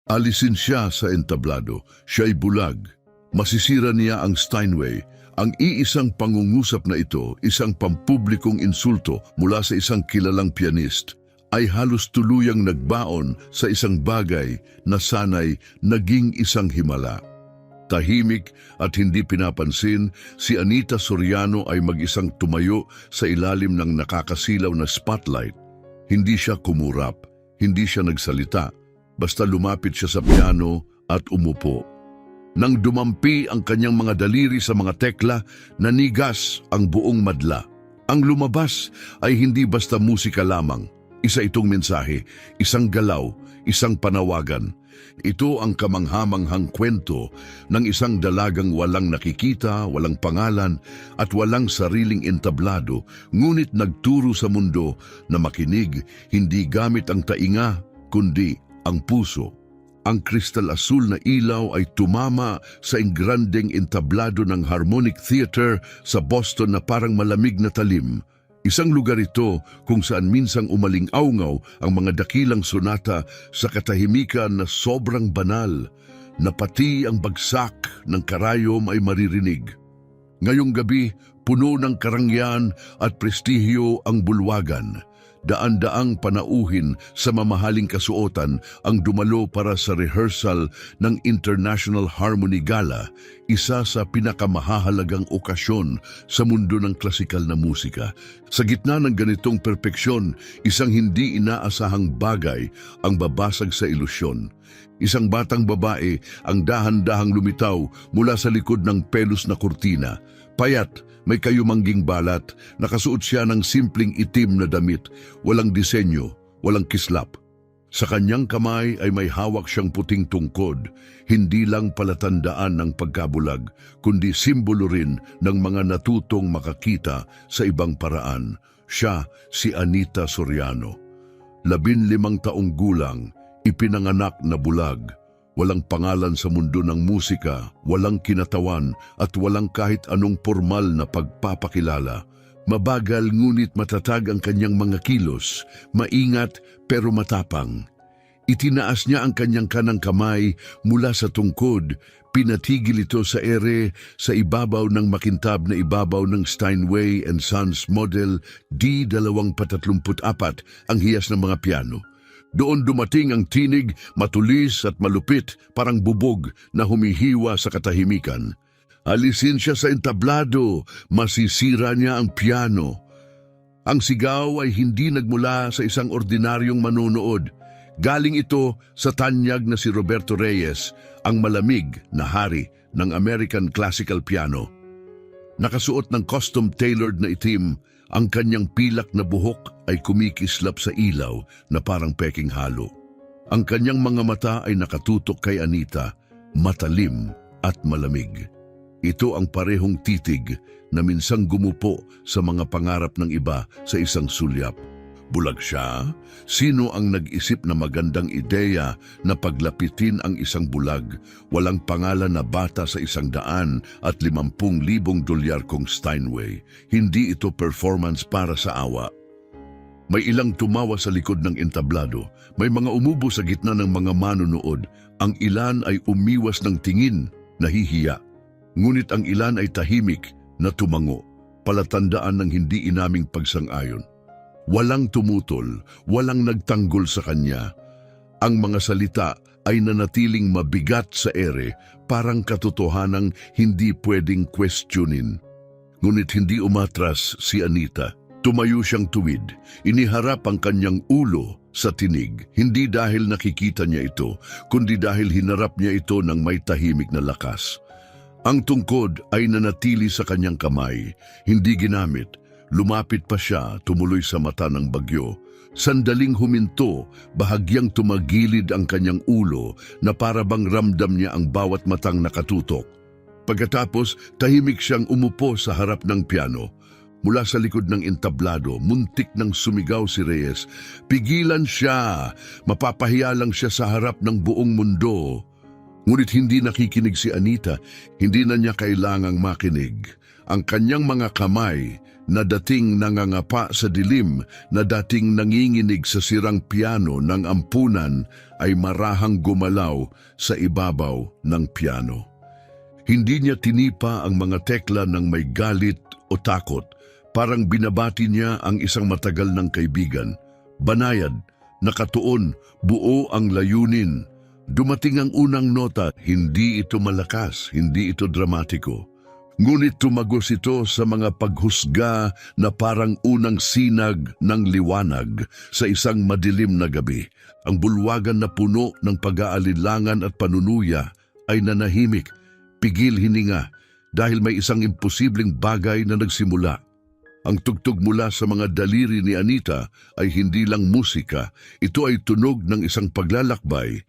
Alisin siya sa entablado, siya'y bulag. Masisira niya ang Steinway. Ang iisang pangungusap na ito, isang pampublikong insulto mula sa isang kilalang pianist, ay halos tuluyang nagbaon sa isang bagay na sanay naging isang himala. Tahimik at hindi pinapansin, si Anita Soriano ay mag-isang tumayo sa ilalim ng nakakasilaw na spotlight. Hindi siya kumurap, hindi siya nagsalita, basta lumapit siya sa piano at umupo. Nang dumampi ang kanyang mga daliri sa mga tekla, nanigas ang buong madla. Ang lumabas ay hindi basta musika lamang. Isa itong mensahe, isang galaw, isang panawagan. Ito ang kamanghamanghang kwento ng isang dalagang walang nakikita, walang pangalan at walang sariling entablado, ngunit nagturo sa mundo na makinig hindi gamit ang tainga kundi ang puso. Ang kristal asul na ilaw ay tumama sa engrandeng entablado ng Harmonic Theater sa Boston na parang malamig na talim. Isang lugar ito kung saan minsang umaling-awngaw ang mga dakilang sonata sa katahimikan na sobrang banal, na pati ang bagsak ng karayom ay maririnig. Ngayong gabi, puno ng karangyaan at prestihiyo ang bulwagan. Daan-daang panauhin sa mamahaling kasuotan ang dumalo para sa rehearsal ng International Harmony Gala, isa sa pinakamahahalagang okasyon sa mundo ng klasikal na musika. Sa gitna ng ganitong perpeksyon, isang hindi inaasahang bagay ang babasag sa ilusyon. Isang batang babae ang dahan-dahang lumitaw mula sa likod ng pelos na kurtina. Payat, may kayumangging balat, nakasuot siya ng simpleng itim na damit, walang disenyo, walang kislap. Sa kanyang kamay ay may hawak siyang puting tungkod, hindi lang palatandaan ng pagkabulag, kundi simbolo rin ng mga natutong makakita sa ibang paraan. Siya si Anita Soriano. 15 taong gulang, ipinanganak na bulag. Walang pangalan sa mundo ng musika, walang kinatawan at walang kahit anong formal na pagpapakilala. Mabagal ngunit matatag ang kanyang mga kilos, maingat pero matapang. Itinaas niya ang kanyang kanang kamay mula sa tungkod, pinatigil ito sa ere sa ibabaw ng makintab na ibabaw ng Steinway and Sons Model D234, ang hiyas ng mga piano. Doon dumating ang tinig, matulis at malupit, parang bubog na humihiwa sa katahimikan. Alisin siya sa entablado, masisira niya ang piano. Ang sigaw ay hindi nagmula sa isang ordinaryong manonood. Galing ito sa tanyag na si Roberto Reyes, ang malamig na hari ng American Classical Piano. Nakasuot ng custom-tailored na itim, ang kanyang pilak na buhok ay kumikislap sa ilaw na parang peking halo. Ang kanyang mga mata ay nakatutok kay Anita, matalim at malamig. Ito ang parehong titig na minsang gumupo sa mga pangarap ng iba sa isang sulyap. Bulag siya? Sino ang nag-isip na magandang ideya na paglapitin ang isang bulag, walang pangalan na bata sa 150,000 dolyar kong Steinway? Hindi ito performance para sa awa. May ilang tumawa sa likod ng entablado, may mga umubo sa gitna ng mga manunood, ang ilan ay umiwas ng tingin, nahihiya. Ngunit ang ilan ay tahimik na tumango, palatandaan ng hindi inaming pagsang-ayon. Walang tumutol, walang nagtanggol sa kanya. Ang mga salita ay nanatiling mabigat sa ere, parang katotohanang hindi pwedeng questionin. Ngunit hindi umatras si Anita. Tumayo siyang tuwid, iniharap ang kanyang ulo sa tinig, hindi dahil nakikita niya ito, kundi dahil hinarap niya ito ng may tahimik na lakas. Ang tungkod ay nanatili sa kanyang kamay, hindi ginamit. Lumapit pa siya, tumuloy sa mata ng bagyo. Sandaling huminto, bahagyang tumagilid ang kanyang ulo na para bang ramdam niya ang bawat matang nakatutok. Pagkatapos, tahimik siyang umupo sa harap ng piano. Mula sa likod ng entablado, muntik nang sumigaw si Reyes. Pigilan siya! Mapapahiya lang siya sa harap ng buong mundo. Ngunit hindi nakikinig si Anita, hindi na niya kailangang makinig. Ang kanyang mga kamay, na dating nangangapa sa dilim, na dating nanginginig sa sirang piano ng ampunan ay marahang gumalaw sa ibabaw ng piano. Hindi niya tinipa ang mga tekla ng may galit o takot, parang binabati niya ang isang matagal ng kaibigan. Banayad, nakatuon, buo ang layunin. Dumating ang unang nota, hindi ito malakas, hindi ito dramatiko. Ngunit tumagos ito sa mga paghusga na parang unang sinag ng liwanag sa isang madilim na gabi. Ang bulwagan na puno ng pag-aalilangan at panunuya ay nanahimik, pigil hininga, dahil may isang imposibleng bagay na nagsimula. Ang tugtog mula sa mga daliri ni Anita ay hindi lang musika, ito ay tunog ng isang paglalakbay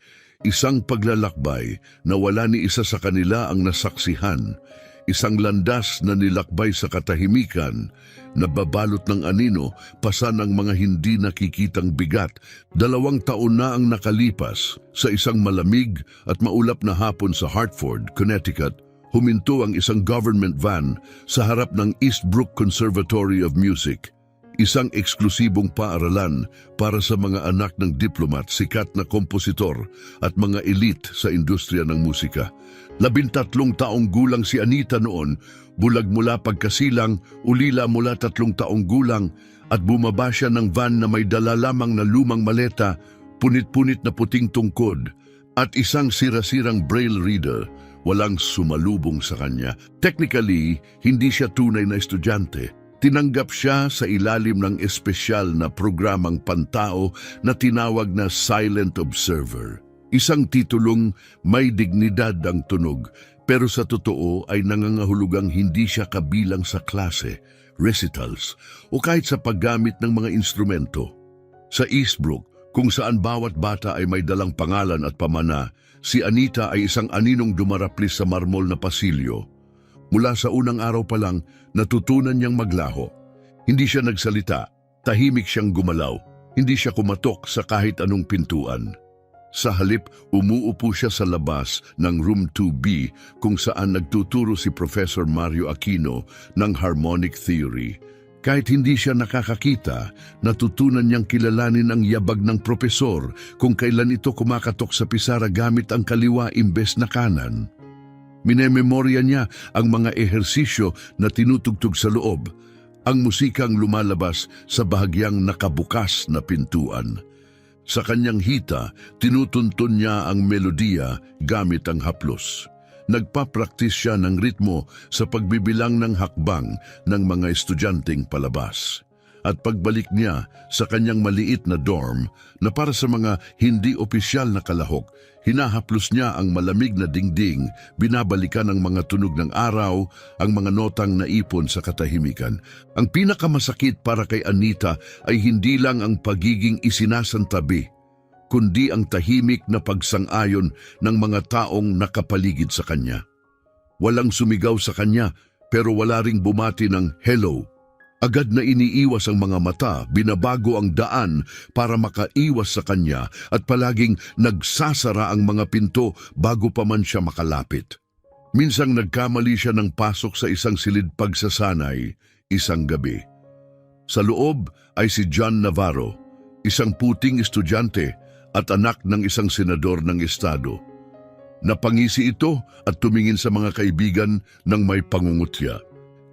na wala ni isa sa kanila ang nasaksihan. Isang landas na nilakbay sa katahimikan, nababalot ng anino, pasa ng mga hindi nakikitang bigat. 2 taon na ang nakalipas. Sa isang malamig at maulap na hapon sa Hartford, Connecticut, huminto ang isang government van sa harap ng Eastbrook Conservatory of Music. Isang eksklusibong paaralan para sa mga anak ng diplomat, sikat na kompositor at mga elite sa industriya ng musika. 13 taong gulang si Anita noon, bulag mula pagkasilang, ulila mula 3 taong gulang, at bumaba siya ng van na may dala lamang na lumang maleta, punit-punit na puting tungkod, at isang sira-sirang braille reader. Walang sumalubong sa kanya. Technically, hindi siya tunay na estudyante. Tinanggap siya sa ilalim ng espesyal na programang pantao na tinawag na Silent Observer. Isang titulong may dignidad ang tunog, pero sa totoo ay nangangahulugang hindi siya kabilang sa klase, recitals, o kahit sa paggamit ng mga instrumento. Sa Eastbrook, kung saan bawat bata ay may dalang pangalan at pamana, si Anita ay isang aninong dumaraplis sa marmol na pasilyo. Mula sa unang araw pa lang, natutunan niyang maglaho. Hindi siya nagsalita, tahimik siyang gumalaw, hindi siya kumatok sa kahit anong pintuan. Sa halip, umuupo siya sa labas ng Room 2B kung saan nagtuturo si Professor Mario Aquino ng harmonic theory. Kahit hindi siya nakakakita, natutunan niyang kilalanin ang yabag ng propesor kung kailan ito kumakatok sa pisara gamit ang kaliwa imbes na kanan. Minememorya niya ang mga ehersisyo na tinutugtog sa loob, ang musikang lumalabas sa bahagyang nakabukas na pintuan. Sa kanyang hita, tinutuntun niya ang melodiya gamit ang haplos. Nagpapraktis siya ng ritmo sa pagbibilang ng hakbang ng mga estudyanteng palabas. At pagbalik niya sa kanyang maliit na dorm na para sa mga hindi opisyal na kalahok, hinahaplos niya ang malamig na dingding, binabalikan ang mga tunog ng araw, ang mga notang naipon sa katahimikan. Ang pinakamasakit para kay Anita ay hindi lang ang pagiging isinasantabi, kundi ang tahimik na pagsang-ayon ng mga taong nakapaligid sa kanya. Walang sumigaw sa kanya, pero wala ring bumati ng hello. Agad na iniiwas ang mga mata, binabago ang daan para makaiwas sa kanya at palaging nagsasara ang mga pinto bago pa man siya makalapit. Minsang nagkamali siya ng pasok sa isang silid pagsasanay, isang gabi. Sa loob ay si John Navarro, isang puting estudyante at anak ng isang senador ng estado. Napangisi ito at tumingin sa mga kaibigan ng may pangungutya.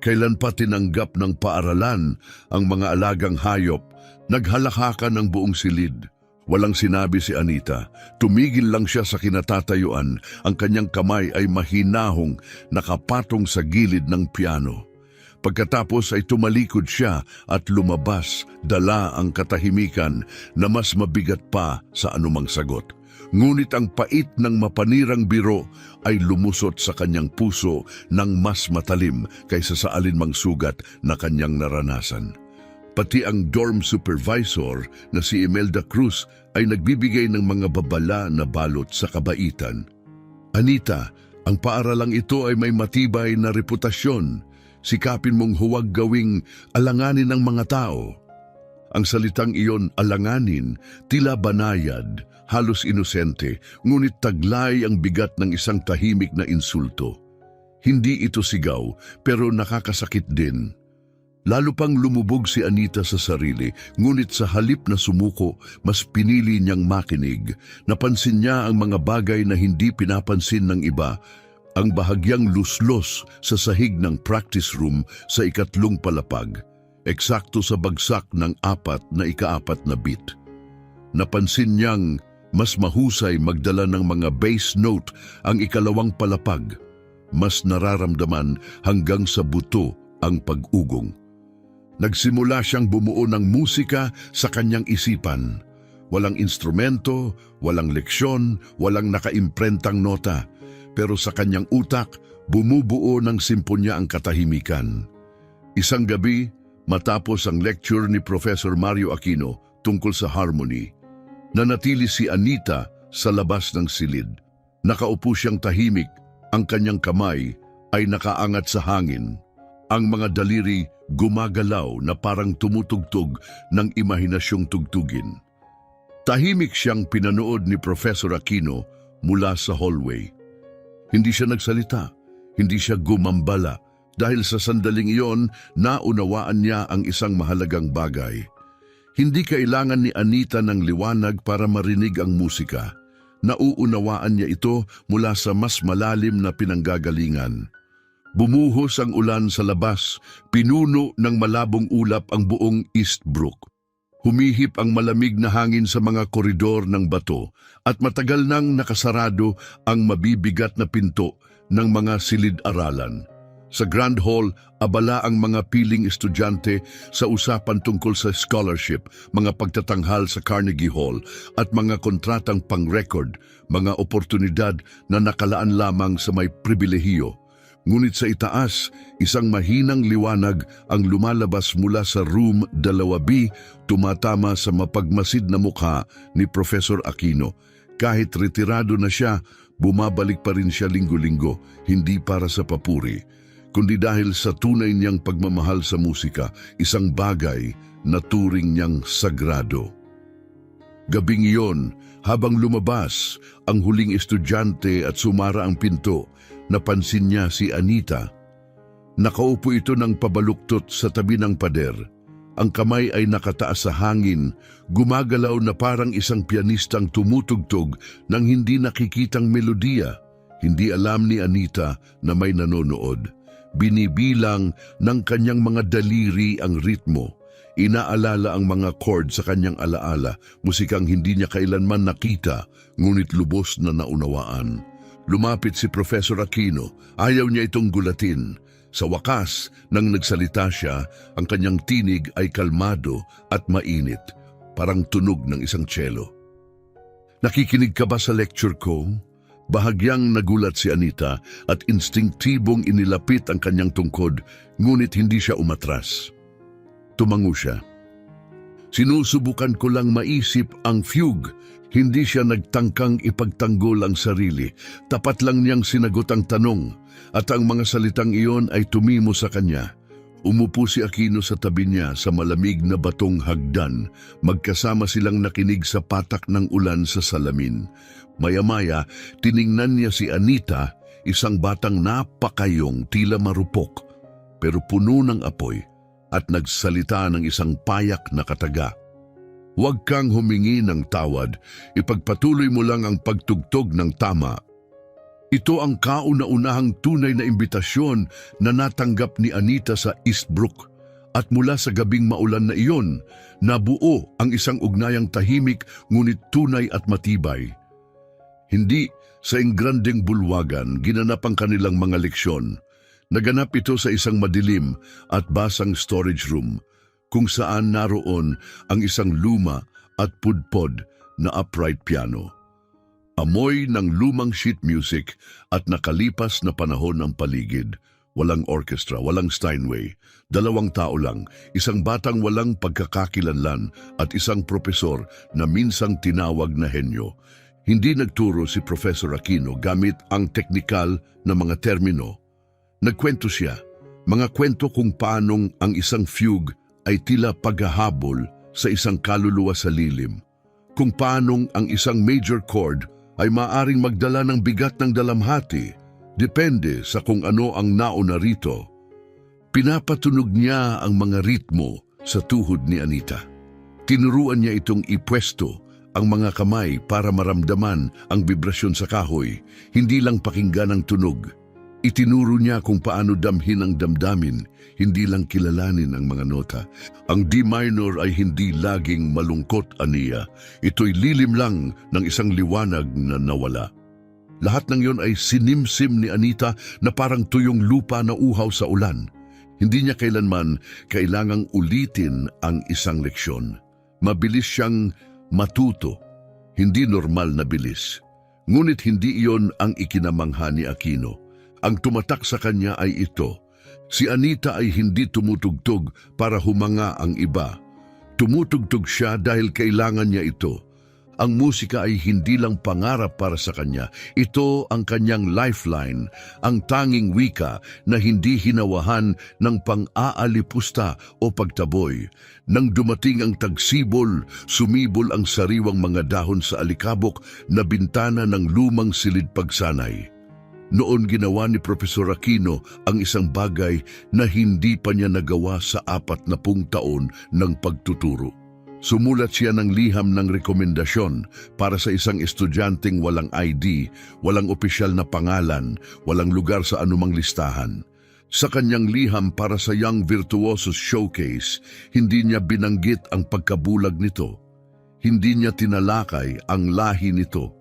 Kailan pa tinanggap ng paaralan ang mga alagang hayop, naghalakakan ng buong silid. Walang sinabi si Anita. Tumigil lang siya sa kinatatayuan. Ang kanyang kamay ay mahinahong nakapatong sa gilid ng piano. Pagkatapos ay tumalikod siya at lumabas, dala ang katahimikan na mas mabigat pa sa anumang sagot. Ngunit ang pait ng mapanirang biro ay lumusot sa kanyang puso ng mas matalim kaysa sa alinmang sugat na kanyang naranasan. Pati ang dorm supervisor na si Imelda Cruz ay nagbibigay ng mga babala na balot sa kabaitan. Anita, ang paaralang ito ay may matibay na reputasyon. Sikapin mong huwag gawing alanganin ng mga tao. Ang salitang iyon, alanganin, tila banayad, halos inosente, ngunit taglay ang bigat ng isang tahimik na insulto. Hindi ito sigaw, pero nakakasakit din. Lalo pang lumubog si Anita sa sarili, ngunit sa halip na sumuko, mas pinili niyang makinig. Napansin niya ang mga bagay na hindi pinapansin ng iba, ang bahagyang luslos sa sahig ng practice room sa ikatlong palapag, eksakto sa bagsak ng ika-4 na beat. Napansin niyang mas mahusay magdala ng mga bass note ang ikalawang palapag, mas nararamdaman hanggang sa buto ang pag-ugong. Nagsimula siyang bumuo ng musika sa kanyang isipan. Walang instrumento, walang leksyon, walang nakaimprentang nota. Pero sa kanyang utak, bumubuo ng simponya ang katahimikan. Isang gabi, matapos ang lecture ni Professor Mario Aquino tungkol sa harmony, nanatili si Anita sa labas ng silid. Nakaupo siyang tahimik, ang kanyang kamay ay nakaangat sa hangin. Ang mga daliri gumagalaw na parang tumutugtog ng imahinasyong tugtugin. Tahimik siyang pinanood ni Professor Aquino mula sa hallway. Hindi siya nagsalita, hindi siya gumambala, dahil sa sandaling iyon, naunawaan niya ang isang mahalagang bagay. Hindi kailangan ni Anita ng liwanag para marinig ang musika. Nauunawaan niya ito mula sa mas malalim na pinanggagalingan. Bumuhos ang ulan sa labas, pinuno ng malabong ulap ang buong Eastbrook. Humihip ang malamig na hangin sa mga koridor ng bato at matagal nang nakasarado ang mabibigat na pinto ng mga silid-aralan. Sa Grand Hall, abala ang mga piling estudyante sa usapan tungkol sa scholarship, mga pagtatanghal sa Carnegie Hall at mga kontratang pang-record, mga oportunidad na nakalaan lamang sa may pribilehiyo. Ngunit sa itaas, isang mahinang liwanag ang lumalabas mula sa room 2B, tumatama sa mapagmasid na mukha ni Professor Aquino. Kahit retirado na siya, bumabalik pa rin siya linggo-linggo, hindi para sa papuri, kundi dahil sa tunay niyang pagmamahal sa musika, isang bagay na turing niyang sagrado. Gabing iyon, habang lumabas ang huling estudyante at sumara ang pinto, napansin niya si Anita. Nakaupo ito ng pabaluktot sa tabi ng pader. Ang kamay ay nakataas sa hangin, gumagalaw na parang isang pianistang tumutugtog ng hindi nakikitang melodiya. Hindi alam ni Anita na may nanonood. Binibilang ng kanyang mga daliri ang ritmo. Inaalala ang mga chord sa kanyang alaala, musikang hindi niya kailanman nakita, ngunit lubos na naunawaan. Lumapit si Professor Aquino, ayaw niya itong gulatin. Sa wakas, nang nagsalita siya, ang kanyang tinig ay kalmado at mainit, parang tunog ng isang cello. Nakikinig ka ba sa lecture ko? Bahagyang nagulat si Anita at instinktibong inilapit ang kanyang tungkod, ngunit hindi siya umatras. Tumango siya. Sinusubukan ko lang maisip ang fugue. Hindi siya nagtangkang ipagtanggol ang sarili. Tapat lang niyang sinagot ang tanong at ang mga salitang iyon ay tumimo sa kanya. Umupo si Aquino sa tabi niya sa malamig na batong hagdan. Magkasama silang nakinig sa patak ng ulan sa salamin. Maya-maya, tiningnan niya si Anita, isang batang napakayong tila marupok, pero puno ng apoy, at nagsalita ng isang payak na kataga. Huwag kang humingi ng tawad, ipagpatuloy mo lang ang pagtugtog ng tama. Ito ang kauna-unahang tunay na imbitasyon na natanggap ni Anita sa Eastbrook. At mula sa gabing maulan na iyon, nabuo ang isang ugnayang tahimik ngunit tunay at matibay. Hindi sa ingranding bulwagan ginanap ang kanilang mga leksyon. Naganap ito sa isang madilim at basang storage room kung saan naroon ang isang luma at pudpod na upright piano. Amoy ng lumang sheet music at nakalipas na panahon ng paligid. Walang orchestra, walang Steinway. 2 tao lang, isang batang walang pagkakakilanlan at isang propesor na minsang tinawag na henyo. Hindi nagturo si Professor Aquino gamit ang teknikal na mga termino. Nagkwento siya, mga kwento kung paanong ang isang fugue ay tila paghahabol sa isang kaluluwa sa lilim. Kung paanong ang isang major chord ay maaring magdala ng bigat ng dalamhati, depende sa kung ano ang nauna rito. Pinapatunog niya ang mga ritmo sa tuhod ni Anita. Tinuruan niya itong ipwesto ang mga kamay para maramdaman ang vibrasyon sa kahoy, hindi lang pakinggan ang tunog. Itinuro niya kung paano damhin ang damdamin, hindi lang kilalanin ang mga nota. Ang D minor ay hindi laging malungkot, Aniya. Ito'y lilim lang ng isang liwanag na nawala. Lahat ng yon ay sinimsim ni Anita na parang tuyong lupa na uhaw sa ulan. Hindi niya kailanman kailangang ulitin ang isang leksyon. Mabilis siyang matuto, hindi normal na bilis. Ngunit hindi iyon ang ikinamangha ni Aquino. Ang tumatak sa kanya ay ito. Si Anita ay hindi tumutugtog para humanga ang iba. Tumutugtog siya dahil kailangan niya ito. Ang musika ay hindi lang pangarap para sa kanya. Ito ang kanyang lifeline, ang tanging wika na hindi hinawahan ng pang-aalipusta o pagtaboy. Nang dumating ang tagsibol, sumibol ang sariwang mga dahon sa alikabok na bintana ng lumang silid pagsanay. Noon ginawa ni Profesor Aquino ang isang bagay na hindi pa niya nagawa sa 40 taon ng pagtuturo. Sumulat siya ng liham ng rekomendasyon para sa isang estudyanteng walang ID, walang opisyal na pangalan, walang lugar sa anumang listahan. Sa kanyang liham para sa Young Virtuosos Showcase, hindi niya binanggit ang pagkabulag nito. Hindi niya tinalakay ang lahi nito.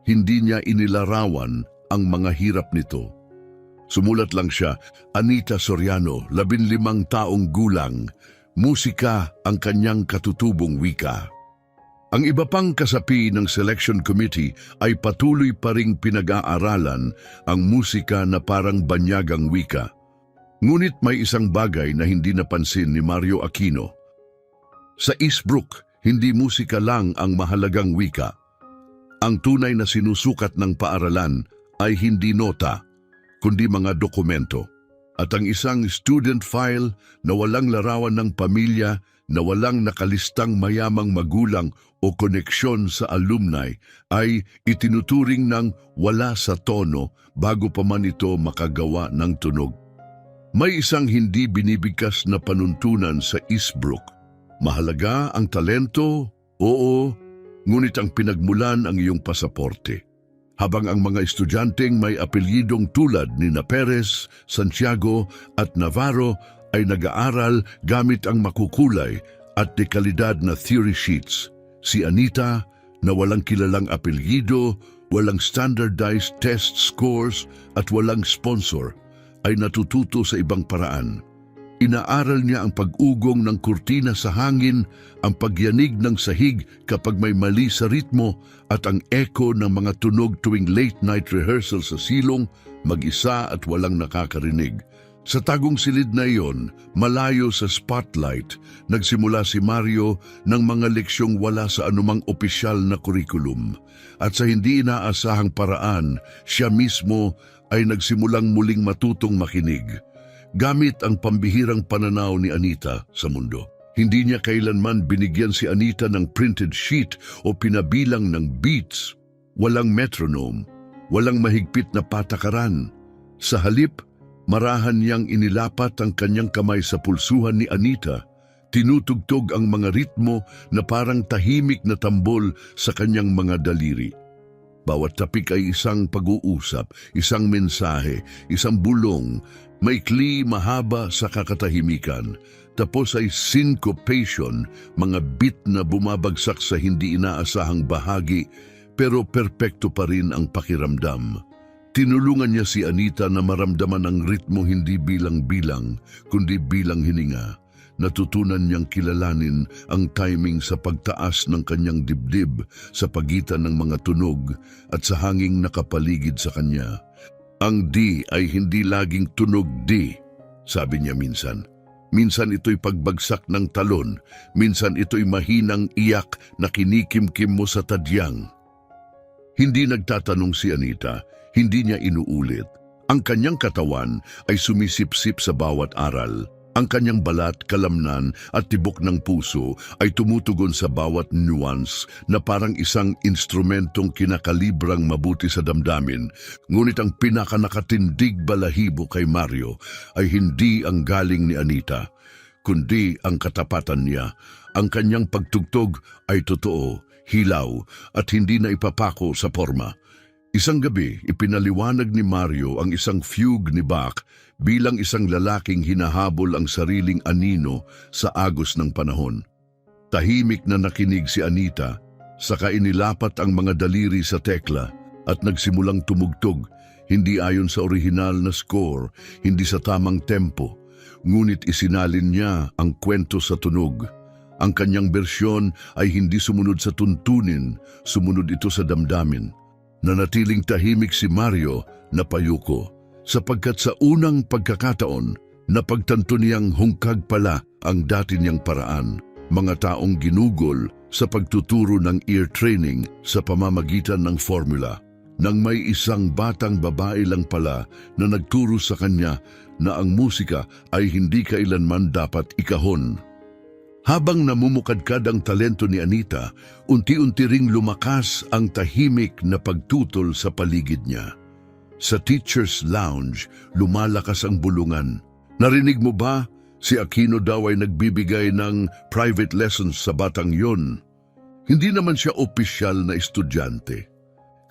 Hindi niya inilarawan ang mga hirap nito. Sumulat lang siya, Anita Soriano, 15 taong gulang, musika ang kanyang katutubong wika. Ang iba pang kasapi ng selection committee ay patuloy pa ring pinag-aaralan ang musika na parang banyagang wika. Ngunit may isang bagay na hindi napansin ni Mario Aquino. Sa Eastbrook, hindi musika lang ang mahalagang wika. Ang tunay na sinusukat ng paaralan ay hindi nota, kundi mga dokumento. At ang isang student file na walang larawan ng pamilya, na walang nakalistang mayamang magulang o koneksyon sa alumni ay itinuturing ng wala sa tono bago pa man ito makagawa ng tunog. May isang hindi binibigkas na panuntunan sa Eastbrook. Mahalaga ang talento, oo, ngunit ang pinagmulan ang iyong pasaporte. Habang ang mga estudyanteng may apelyidong tulad ni Perez, Santiago at Navarro ay nag-aaral gamit ang makukulay at dekalidad na theory sheets. Si Anita, na walang kilalang apelyido, walang standardized test scores at walang sponsor, ay natututo sa ibang paraan. Inaaral niya ang pag-ugong ng kurtina sa hangin, ang pagyanig ng sahig kapag may mali sa ritmo at ang echo ng mga tunog tuwing late-night rehearsal sa silong, mag-isa at walang nakakarinig. Sa tagong silid na iyon, malayo sa spotlight, nagsimula si Mario ng mga leksyong wala sa anumang opisyal na kurikulum. At sa hindi inaasahang paraan, siya mismo ay nagsimulang muling matutong makinig. Gamit ang pambihirang pananaw ni Anita sa mundo. Hindi niya kailanman binigyan si Anita ng printed sheet o pinabilang ng beats. Walang metronome, walang mahigpit na patakaran. Sa halip, marahan niyang inilapat ang kanyang kamay sa pulsuhan ni Anita. Tinutugtog ang mga ritmo na parang tahimik na tambol sa kanyang mga daliri. Bawat tapik ay isang pag-uusap, isang mensahe, isang bulong, maikli, mahaba sa kakatahimikan. Tapos ay syncopation, mga beat na bumabagsak sa hindi inaasahang bahagi, pero perpekto pa rin ang pakiramdam. Tinulungan niya si Anita na maramdaman ang ritmo hindi bilang-bilang, kundi bilang hininga. Natutunan niyang kilalanin ang timing sa pagtaas ng kanyang dibdib sa pagitan ng mga tunog at sa hanging nakapaligid sa kanya. Ang D ay hindi laging tunog D, sabi niya minsan. Minsan ito'y pagbagsak ng talon, minsan ito'y mahinang iyak na kinikimkim mo sa tadyang. Hindi nagtatanong si Anita, hindi niya inuulit. Ang kanyang katawan ay sumisipsip sa bawat aral. Ang kanyang balat, kalamnan at tibok ng puso ay tumutugon sa bawat nuance na parang isang instrumentong kinakalibrang mabuti sa damdamin. Ngunit ang pinakanakatindig balahibo kay Mario ay hindi ang galing ni Anita, kundi ang katapatan niya. Ang kanyang pagtugtog ay totoo, hilaw at hindi na ipapako sa forma. Isang gabi, ipinaliwanag ni Mario ang isang fugue ni Bach bilang isang lalaking hinahabol ang sariling anino sa agos ng panahon. Tahimik na nakinig si Anita, saka inilapat ang mga daliri sa tekla at nagsimulang tumugtog, hindi ayon sa orihinal na score, hindi sa tamang tempo, ngunit isinalin niya ang kwento sa tunog. Ang kanyang bersyon ay hindi sumunod sa tuntunin, sumunod ito sa damdamin. Nanatiling tahimik si Mario na payuko, sapagkat sa unang pagkakataon, napagtanto niyang hungkag pala ang dati niyang paraan. Mga taong ginugol sa pagtuturo ng ear training sa pamamagitan ng formula. Nang may isang batang babae lang pala na nagturo sa kanya na ang musika ay hindi kailanman dapat ikahon. Habang namumukadkad ang talento ni Anita, unti-unti ring lumakas ang tahimik na pagtutol sa paligid niya. Sa teacher's lounge, lumalakas ang bulungan. Narinig mo ba? Si Aquino daw ay nagbibigay ng private lessons sa batang yon. Hindi naman siya opisyal na estudyante.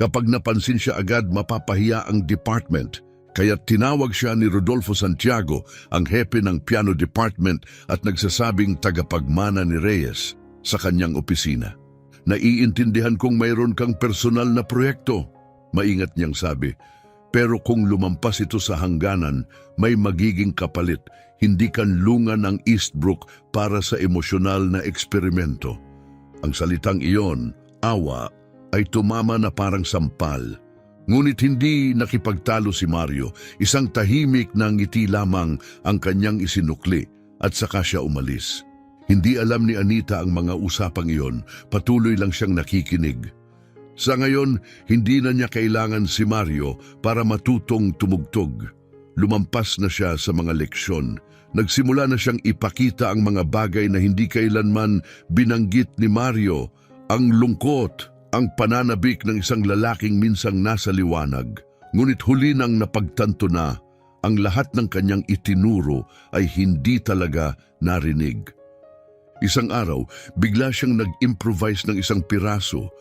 Kapag napansin siya agad, mapapahiya ang department. Kaya tinawag siya ni Rodolfo Santiago, ang hepe ng piano department at nagsasabing tagapagmana ni Reyes sa kanyang opisina. Naiintindihan kong mayroon kang personal na proyekto, maingat niyang sabi. Pero kung lumampas ito sa hangganan, may magiging kapalit. Hindi kanlungan ang Eastbrook para sa emosyonal na eksperimento. Ang salitang iyon, awa, ay tumama na parang sampal. Ngunit hindi nakipagtalo si Mario, isang tahimik na ngiti lamang ang kanyang isinukli at saka siya umalis. Hindi alam ni Anita ang mga usapang iyon, patuloy lang siyang nakikinig. Sa ngayon, hindi na niya kailangan si Mario para matutong tumugtog. Lumampas na siya sa mga leksyon. Nagsimula na siyang ipakita ang mga bagay na hindi kailanman binanggit ni Mario, ang lungkot, ang pananabik ng isang lalaking minsang nasa liwanag. Ngunit huli nang napagtanto na ang lahat ng kanyang itinuro ay hindi talaga narinig. Isang araw, bigla siyang nag-improvise ng isang piraso.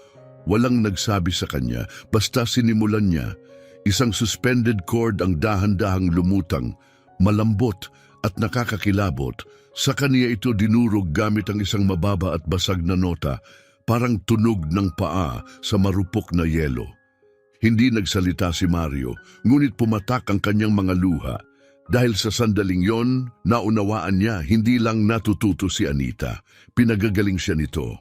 Walang nagsabi sa kanya, basta sinimulan niya. Isang suspended chord ang dahan-dahang lumutang, malambot at nakakakilabot. Sa kanya ito dinurog gamit ang isang mababa at basag na nota, parang tunog ng paa sa marupok na yelo. Hindi nagsalita si Mario, ngunit pumatak ang kanyang mga luha. Dahil sa sandaling yon, naunawaan niya hindi lang natututo si Anita, pinagagaling siya nito.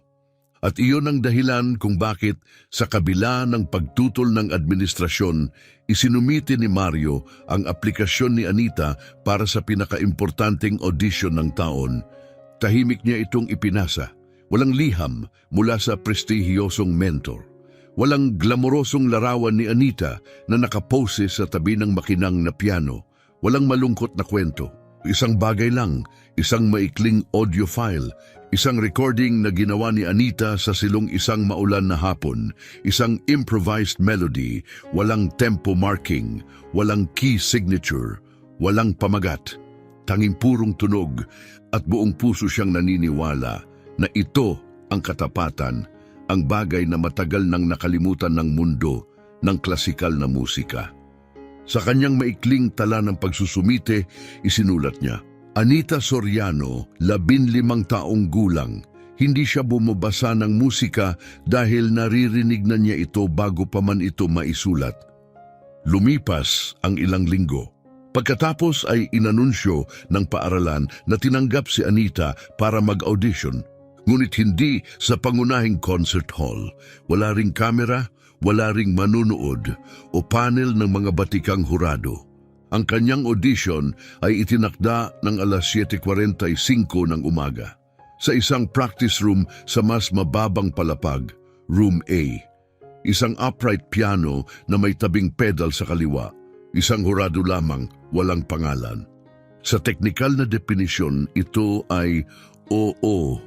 At iyon ang dahilan kung bakit sa kabila ng pagtutol ng administrasyon, isinumite ni Mario ang aplikasyon ni Anita para sa pinakaimportanteng audition ng taon. Tahimik niya itong ipinasa. Walang liham mula sa prestihiyosong mentor. Walang glamorosong larawan ni Anita na nakapose sa tabi ng makinang na piano. Walang malungkot na kwento. Isang bagay lang, isang maikling audio file, isang recording na ginawa ni Anita sa silong isang maulan na hapon, isang improvised melody, walang tempo marking, walang key signature, walang pamagat. Tanging purong tunog at buong puso siyang naniniwala na ito ang katapatan, ang bagay na matagal nang nakalimutan ng mundo ng klasikal na musika. Sa kanyang maikling tala ng pagsusumite, isinulat niya, Anita Soriano, 15 taong gulang. Hindi siya bumabasa ng musika dahil naririnig na niya ito bago pa man ito maisulat. Lumipas ang ilang linggo. Pagkatapos ay inanunsyo ng paaralan na tinanggap si Anita para mag-audition. Ngunit hindi sa pangunahing concert hall. Wala ring kamera, wala ring manunood o panel ng mga batikang hurado. Ang kanyang audition ay itinakda ng alas 7:45 ng umaga. Sa isang practice room sa mas mababang palapag, Room A. Isang upright piano na may tabing pedal sa kaliwa. Isang hurado lamang, walang pangalan. Sa teknikal na definisyon, ito ay oo.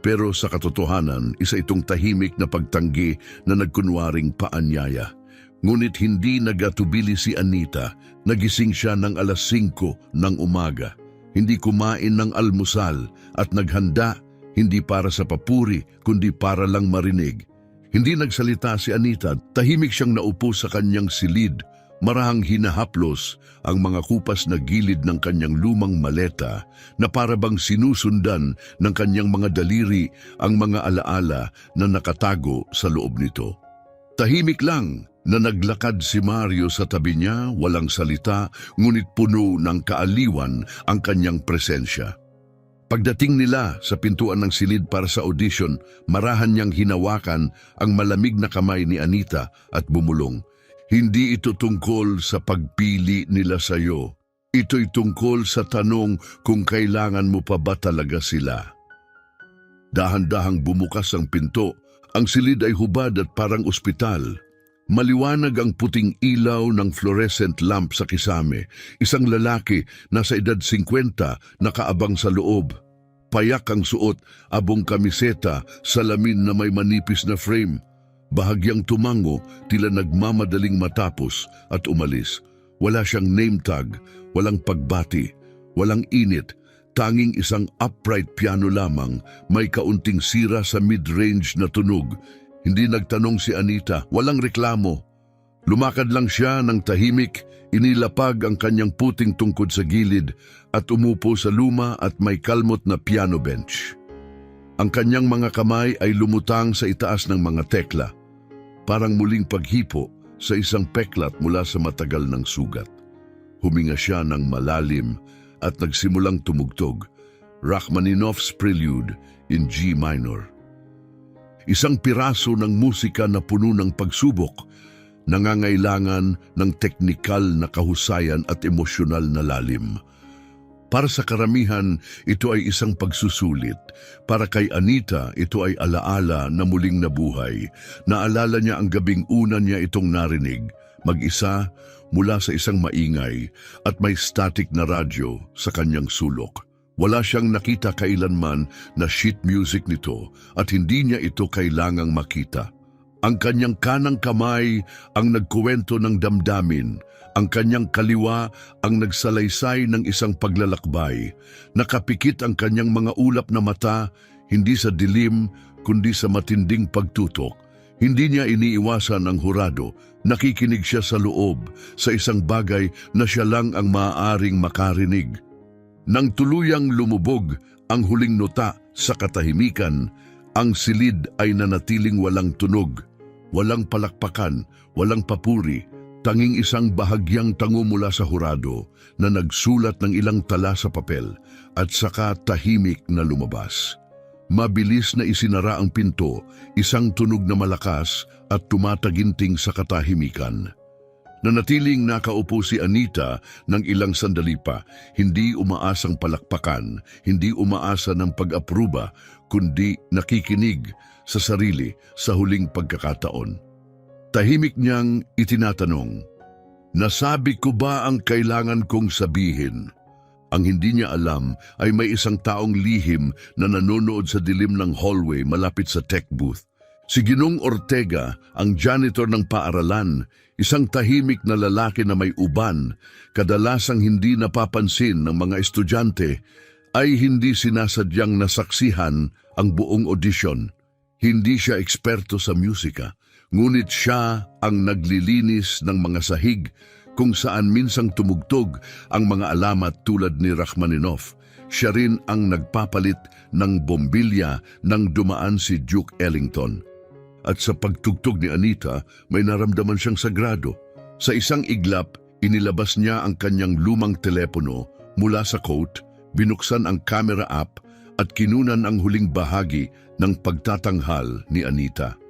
Pero sa katotohanan, isa itong tahimik na pagtanggi na nagkunwaring paanyaya. Ngunit hindi nagatubili si Anita, nagising siya ng alas 5 ng umaga. Hindi kumain ng almusal at naghanda, hindi para sa papuri, kundi para lang marinig. Hindi nagsalita si Anita, tahimik siyang naupo sa kanyang silid. Marahang hinahaplos ang mga kupas na gilid ng kanyang lumang maleta na parabang sinusundan ng kanyang mga daliri ang mga alaala na nakatago sa loob nito. Tahimik lang na naglakad si Mario sa tabi niya, walang salita, ngunit puno ng kaaliwan ang kanyang presensya. Pagdating nila sa pintuan ng silid para sa audition, marahan niyang hinawakan ang malamig na kamay ni Anita at bumulong. Hindi ito tungkol sa pagpili nila sa iyo. Ito'y tungkol sa tanong kung kailangan mo pa ba talaga sila. Dahan-dahang bumukas ang pinto. Ang silid ay hubad at parang ospital. Maliwanag ang puting ilaw ng fluorescent lamp sa kisame. Isang lalaki, nasa edad 50, nakaabang sa loob. Payak ang suot, abong kamiseta, salamin na may manipis na frame. Bahagyang tumango, tila nagmamadaling matapos at umalis. Wala siyang name tag, walang pagbati, walang init. Tanging isang upright piano lamang, may kaunting sira sa mid-range na tunog. Hindi nagtanong si Anita, walang reklamo. Lumakad lang siya ng tahimik, inilapag ang kanyang puting tungkod sa gilid at umupo sa luma at may kalmot na piano bench. Ang kanyang mga kamay ay lumutang sa itaas ng mga tekla, parang muling paghipo sa isang peklat mula sa matagal ng sugat. Huminga siya ng malalim at nagsimulang tumugtog, Rachmaninoff's Prelude in G minor. Isang piraso ng musika na puno ng pagsubok, nangangailangan ng teknikal na kahusayan at emosyonal na lalim. Para sa karamihan, ito ay isang pagsusulit. Para kay Anita, ito ay alaala na muling nabuhay. Naalala niya ang gabing una niya itong narinig, mag-isa mula sa isang maingay at may static na radyo sa kanyang sulok. Wala siyang nakita kailanman na sheet music nito at hindi niya ito kailangang makita. Ang kanyang kanang kamay ang nagkuwento ng damdamin. Ang kanyang kaliwa ang nagsalaysay ng isang paglalakbay. Nakapikit ang kanyang mga ulap na mata, hindi sa dilim, kundi sa matinding pagtutok. Hindi niya iniiwasan ang hurado. Nakikinig siya sa loob, sa isang bagay na siya lang ang maaaring makarinig. Nang tuluyang lumubog ang huling nota sa katahimikan, ang silid ay nanatiling walang tunog, walang palakpakan, walang papuri, tanging isang bahagyang tango mula sa hurado na nagsulat ng ilang tala sa papel at saka tahimik na lumabas. Mabilis na isinara ang pinto, isang tunog na malakas at tumataginting sa katahimikan. Nanatiling nakaupo si Anita ng ilang sandali pa, hindi umaasang palakpakan, hindi umaasa ng pag-apruba, kundi nakikinig sa sarili sa huling pagkakataon. Tahimik niyang itinatanong, nasabi ko ba ang kailangan kong sabihin? Ang hindi niya alam ay may isang taong lihim na nanonood sa dilim ng hallway malapit sa tech booth. Si Ginong Ortega, ang janitor ng paaralan, isang tahimik na lalaki na may uban, kadalasang hindi napapansin ng mga estudyante, ay hindi sinasadyang nasaksihan ang buong audition. Hindi siya eksperto sa musika, ngunit siya ang naglilinis ng mga sahig kung saan minsang tumugtog ang mga alamat tulad ni Rachmaninoff. Siya rin ang nagpapalit ng bombilya nang dumaan si Duke Ellington. At sa pagtugtog ni Anita, may naramdaman siyang sagrado. Sa isang iglap, inilabas niya ang kanyang lumang telepono mula sa coat, binuksan ang camera app at kinunan ang huling bahagi ng pagtatanghal ni Anita.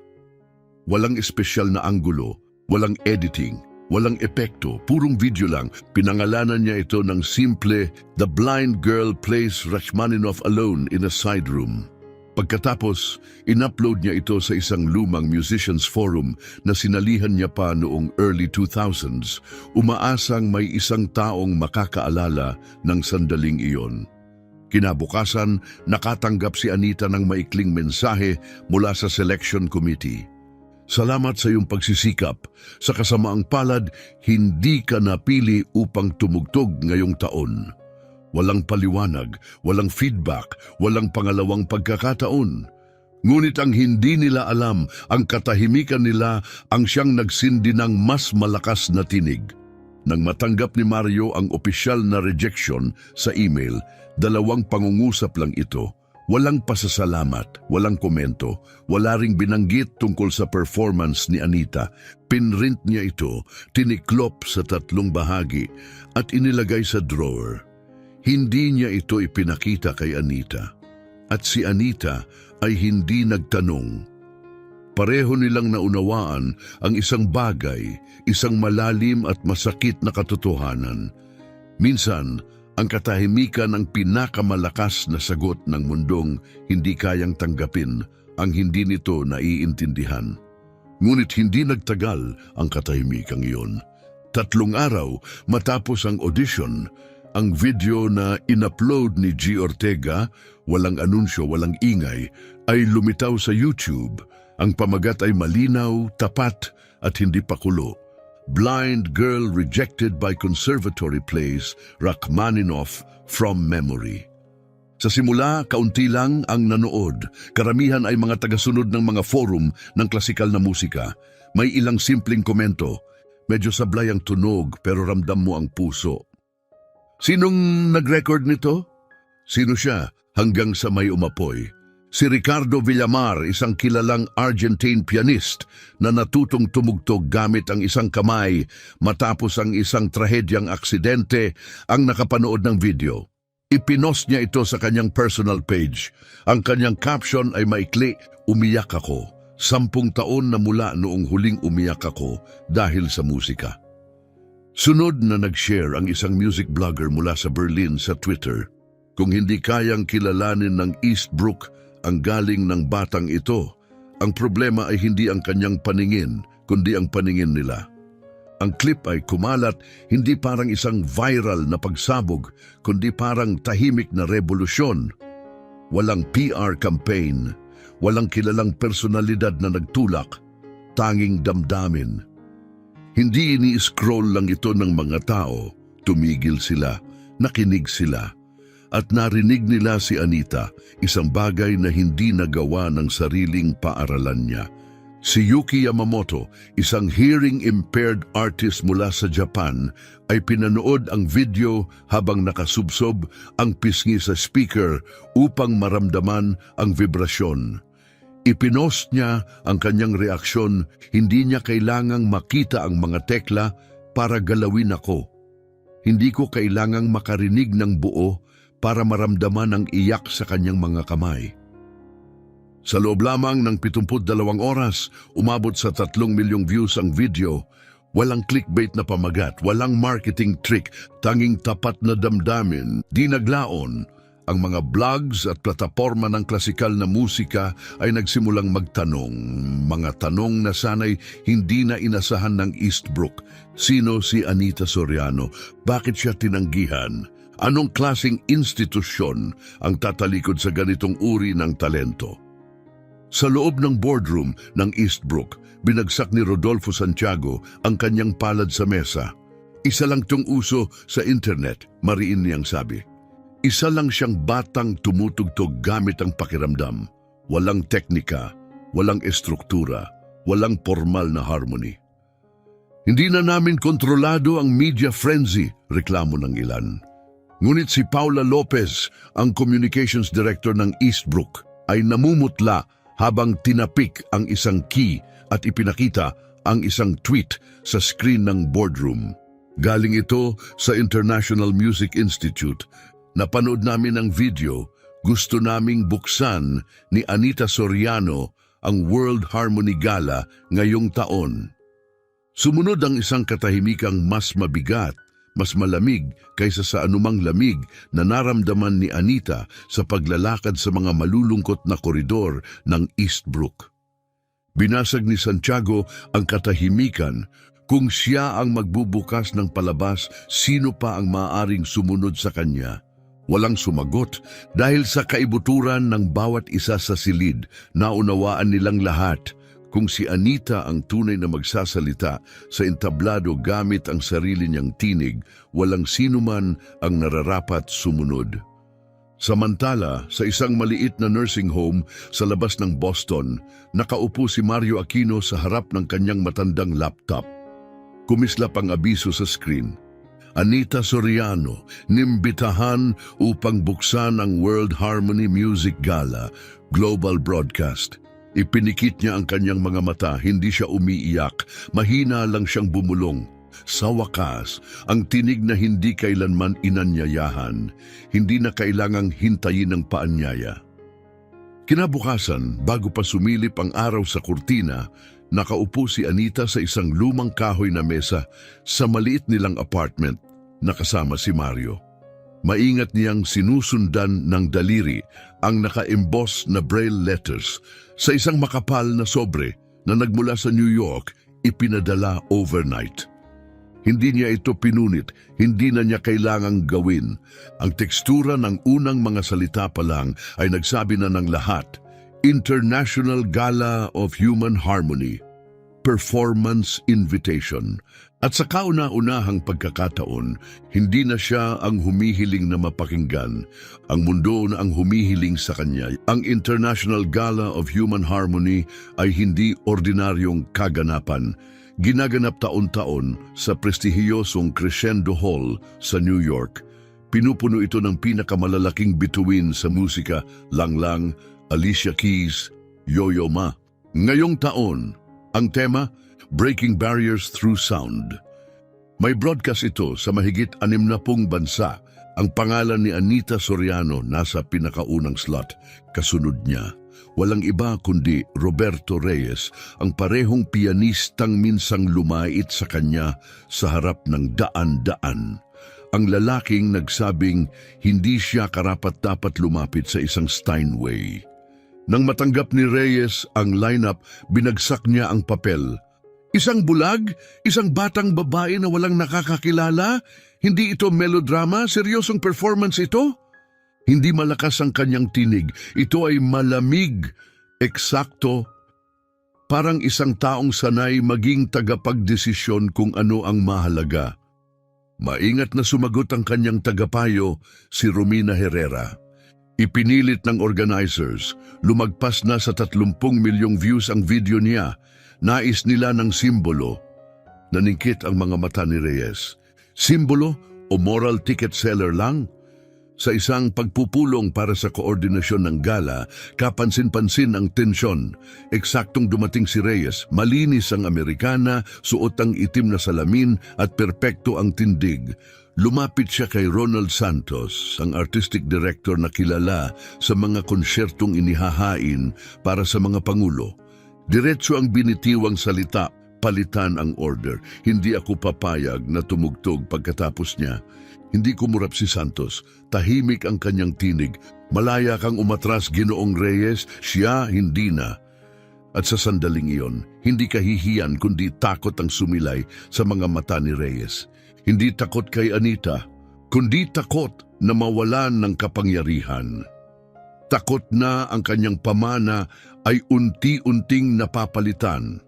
Walang espesyal na anggulo, walang editing, walang epekto, purong video lang. Pinangalanan niya ito ng simple, The Blind Girl Plays Rachmaninoff Alone in a Side Room. Pagkatapos, in-upload niya ito sa isang lumang musicians forum na sinalihan niya pa noong early 2000s, umaasang may isang taong makakaalala ng sandaling iyon. Kinabukasan, nakatanggap si Anita ng maikling mensahe mula sa selection committee. Salamat sa iyong pagsisikap. Sa kasamaang palad, hindi ka napili upang tumugtog ngayong taon. Walang paliwanag, walang feedback, walang pangalawang pagkakataon. Ngunit ang hindi nila alam, ang katahimikan nila ang siyang nagsindi ng mas malakas na tinig. Nang matanggap ni Mario ang opisyal na rejection sa email, 2 pangungusap lang ito. Walang pasasalamat, walang komento, wala ring binanggit tungkol sa performance ni Anita. Pinrint niya ito, tiniklop sa 3 bahagi at inilagay sa drawer. Hindi niya ito ipinakita kay Anita. At si Anita ay hindi nagtanong. Pareho nilang naunawaan ang isang bagay, isang malalim at masakit na katotohanan. Minsan, ang katahimikan ang pinakamalakas na sagot ng mundong hindi kayang tanggapin ang hindi nito naiintindihan. Ngunit hindi nagtagal ang katahimikang iyon. 3 araw matapos ang audition, ang video na in-upload ni G. Ortega, walang anunsyo, walang ingay, ay lumitaw sa YouTube. Ang pamagat ay malinaw, tapat at hindi pakulo. Blind Girl Rejected by Conservatory Plays Rachmaninoff from Memory. Sa simula, kaunti lang ang nanood. Karamihan ay mga tagasunod ng mga forum ng klasikal na musika. May ilang simpleng komento. Medyo sablay ang tunog pero ramdam mo ang puso. Sinong nag-record nito? Sino siya hanggang sa may umapoy? Si Ricardo Villamar, isang kilalang Argentine pianist na natutong tumugtog gamit ang isang kamay matapos ang isang trahedyang aksidente ang nakapanood ng video. Ipinost niya ito sa kanyang personal page. Ang kanyang caption ay maikli, "Umiyak ako. 10 taon na mula noong huling umiyak ako dahil sa musika." Sunod na nag-share ang isang music blogger mula sa Berlin sa Twitter. Kung hindi kayang kilalanin ng Eastbrook ang galing ng batang ito, ang problema ay hindi ang kanyang paningin, kundi ang paningin nila. Ang clip ay kumalat, hindi parang isang viral na pagsabog, kundi parang tahimik na revolusyon. Walang PR campaign, walang kilalang personalidad na nagtulak, tanging damdamin. Hindi ini-scroll lang ito ng mga tao, tumigil sila, nakinig sila. At narinig nila si Anita, isang bagay na hindi nagawa ng sariling paaralan niya. Si Yuki Yamamoto, isang hearing-impaired artist mula sa Japan, ay pinanood ang video habang nakasubsob ang pisngi sa speaker upang maramdaman ang vibrasyon. Ipinost niya ang kanyang reaksyon, hindi niya kailangang makita ang mga tekla para galawin ako. Hindi ko kailangang makarinig ng buo para maramdaman ang iyak sa kanyang mga kamay. Sa loob lamang ng 72 oras, umabot sa 3 milyong views ang video. Walang clickbait na pamagat, walang marketing trick, tanging tapat na damdamin, di naglaon. Ang mga blogs at plataporma ng klasikal na musika ay nagsimulang magtanong. Mga tanong na sana'y hindi na inasahan ng Eastbrook. Sino si Anita Soriano? Bakit siya tinanggihan? Anong klaseng institusyon ang tatalikod sa ganitong uri ng talento? Sa loob ng boardroom ng Eastbrook, binagsak ni Rodolfo Santiago ang kanyang palad sa mesa. Isa lang tong uso sa internet, mariin niyang sabi. Isa lang siyang batang tumutugtog gamit ang pakiramdam. Walang teknika, walang estruktura, walang formal na harmony. Hindi na namin kontrolado ang media frenzy, reklamo ng ilan. Ngunit si Paula Lopez, ang communications director ng Eastbrook, ay namumutla habang tinapik ang isang key at ipinakita ang isang tweet sa screen ng boardroom. Galing ito sa International Music Institute. Napanood namin ang video, gusto naming buksan ni Anita Soriano ang World Harmony Gala ngayong taon. Sumunod ang isang katahimikang mas mabigat, mas malamig kaysa sa anumang lamig na naramdaman ni Anita sa paglalakad sa mga malulungkot na koridor ng Eastbrook. Binasag ni Santiago ang katahimikan. Kung siya ang magbubukas ng palabas, sino pa ang maaaring sumunod sa kanya? Walang sumagot dahil sa kaibuturan ng bawat isa sa silid. Naunawaan nilang lahat kung si Anita ang tunay na magsasalita sa entablado gamit ang sarili niyang tinig, walang sinuman ang nararapat sumunod. Samantala, sa isang maliit na nursing home sa labas ng Boston, nakaupo si Mario Aquino sa harap ng kanyang matandang laptop. Kumislap ang abiso sa screen. Anita Soriano, nimbitahan upang buksan ang World Harmony Music Gala, Global Broadcast. Ipinikit niya ang kanyang mga mata, hindi siya umiiyak, mahina lang siyang bumulong. Sa wakas, ang tinig na hindi kailanman inanyayahan, hindi na kailangang hintayin ng paanyaya. Kinabukasan, bago pa sumilip ang araw sa kurtina, nakaupo si Anita sa isang lumang kahoy na mesa sa maliit nilang apartment na kasama si Mario. Maingat niyang sinusundan ng daliri ang naka-emboss na braille letters sa isang makapal na sobre na nagmula sa New York, ipinadala overnight. Hindi niya ito pinunit, hindi na niya kailangang gawin. Ang tekstura ng unang mga salita pa lang ay nagsabi na ng lahat. International Gala of Human Harmony, Performance Invitation. At sa kauna-unahang pagkakataon, hindi na siya ang humihiling na mapakinggan. Ang mundo na ang humihiling sa kanya. Ang International Gala of Human Harmony ay hindi ordinaryong kaganapan. Ginaganap taon-taon sa prestihiyosong Crescendo Hall sa New York. Pinupuno ito ng pinakamalalaking bituin sa musika, Lang, Alicia Keys, Yo-Yo Ma. Ngayong taon, ang tema, Breaking Barriers Through Sound. May broadcast ito sa mahigit 60 bansa. Ang pangalan ni Anita Soriano nasa pinakaunang slot. Kasunod niya, walang iba kundi Roberto Reyes, ang parehong pianistang minsang lumait sa kanya sa harap ng daan-daan. Ang lalaking nagsabing hindi siya karapat-dapat lumapit sa isang Steinway. Nang matanggap ni Reyes ang lineup, binagsak niya ang papel. Isang bulag? Isang batang babae na walang nakakakilala? Hindi ito melodrama? Seryosong performance ito? Hindi malakas ang kanyang tinig. Ito ay malamig, eksakto. Parang isang taong sanay maging tagapagdesisyon kung ano ang mahalaga. Maingat na sumagot ang kanyang tagapayo, si Romina Herrera. Ipinilit ng organizers, lumagpas na sa 30 milyong views ang video niya. Nais nila ng simbolo. Naningkit ang mga mata ni Reyes. Simbolo o moral ticket seller lang? Sa isang pagpupulong para sa koordinasyon ng gala, kapansin-pansin ang tensyon. Eksaktong dumating si Reyes, malinis ang Amerikana, suot ang itim na salamin at perpekto ang tindig. Lumapit siya kay Ronald Santos, ang artistic director na kilala sa mga konsyertong inihahain para sa mga pangulo. Diretso ang binitiwang salita, palitan ang order. Hindi ako papayag na tumugtog pagkatapos niya. Hindi kumurap si Santos, tahimik ang kanyang tinig. Malaya kang umatras, Ginoong Reyes, siya hindi na. At sa sandaling iyon, hindi kahihiyan kundi takot ang sumilay sa mga mata ni Reyes. Hindi takot kay Anita, kundi takot na mawalan ng kapangyarihan. Takot na ang kanyang pamana ay unti-unting napapalitan.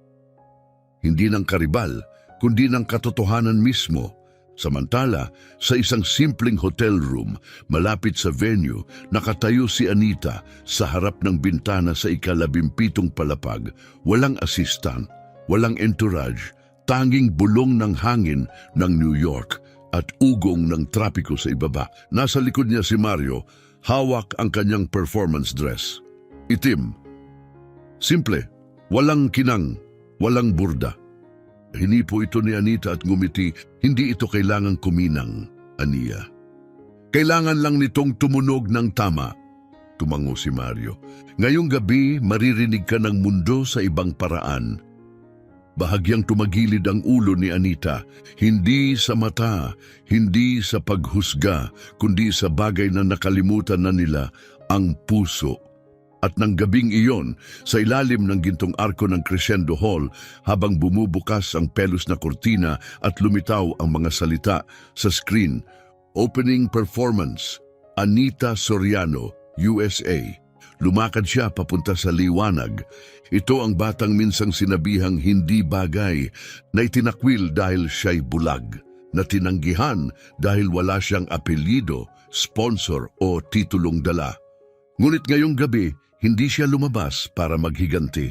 Hindi ng karibal, kundi ng katotohanan mismo. Samantala, sa isang simpleng hotel room malapit sa venue, nakatayo si Anita sa harap ng bintana sa ika-17 palapag. Walang assistant, walang entourage, tanging bulong ng hangin ng New York at ugong ng trapiko sa ibaba. Nasa likod niya si Mario, hawak ang kanyang performance dress. Itim. Simple, walang kinang, walang burda. Hinipo ito ni Anita at ngumiti, hindi ito kailangang kuminang, Ania. Kailangan lang nitong tumunog ng tama. Tumango si Mario. Ngayong gabi, maririnig ka ng mundo sa ibang paraan. Bahagyang tumagilid ang ulo ni Anita, hindi sa mata, hindi sa paghusga, kundi sa bagay na nakalimutan na nila, ang puso. At nang gabing iyon, sa ilalim ng gintong arko ng Crescendo Hall, habang bumubukas ang pelos na kurtina at lumitaw ang mga salita sa screen, opening performance, Anita Soriano, USA. Lumakad siya papunta sa liwanag. Ito ang batang minsang sinabihang hindi bagay, na itinakwil dahil siya'y bulag, na tinanggihan dahil wala siyang apelyido, sponsor o titulong dala. Ngunit ngayong gabi, hindi siya lumabas para maghiganti.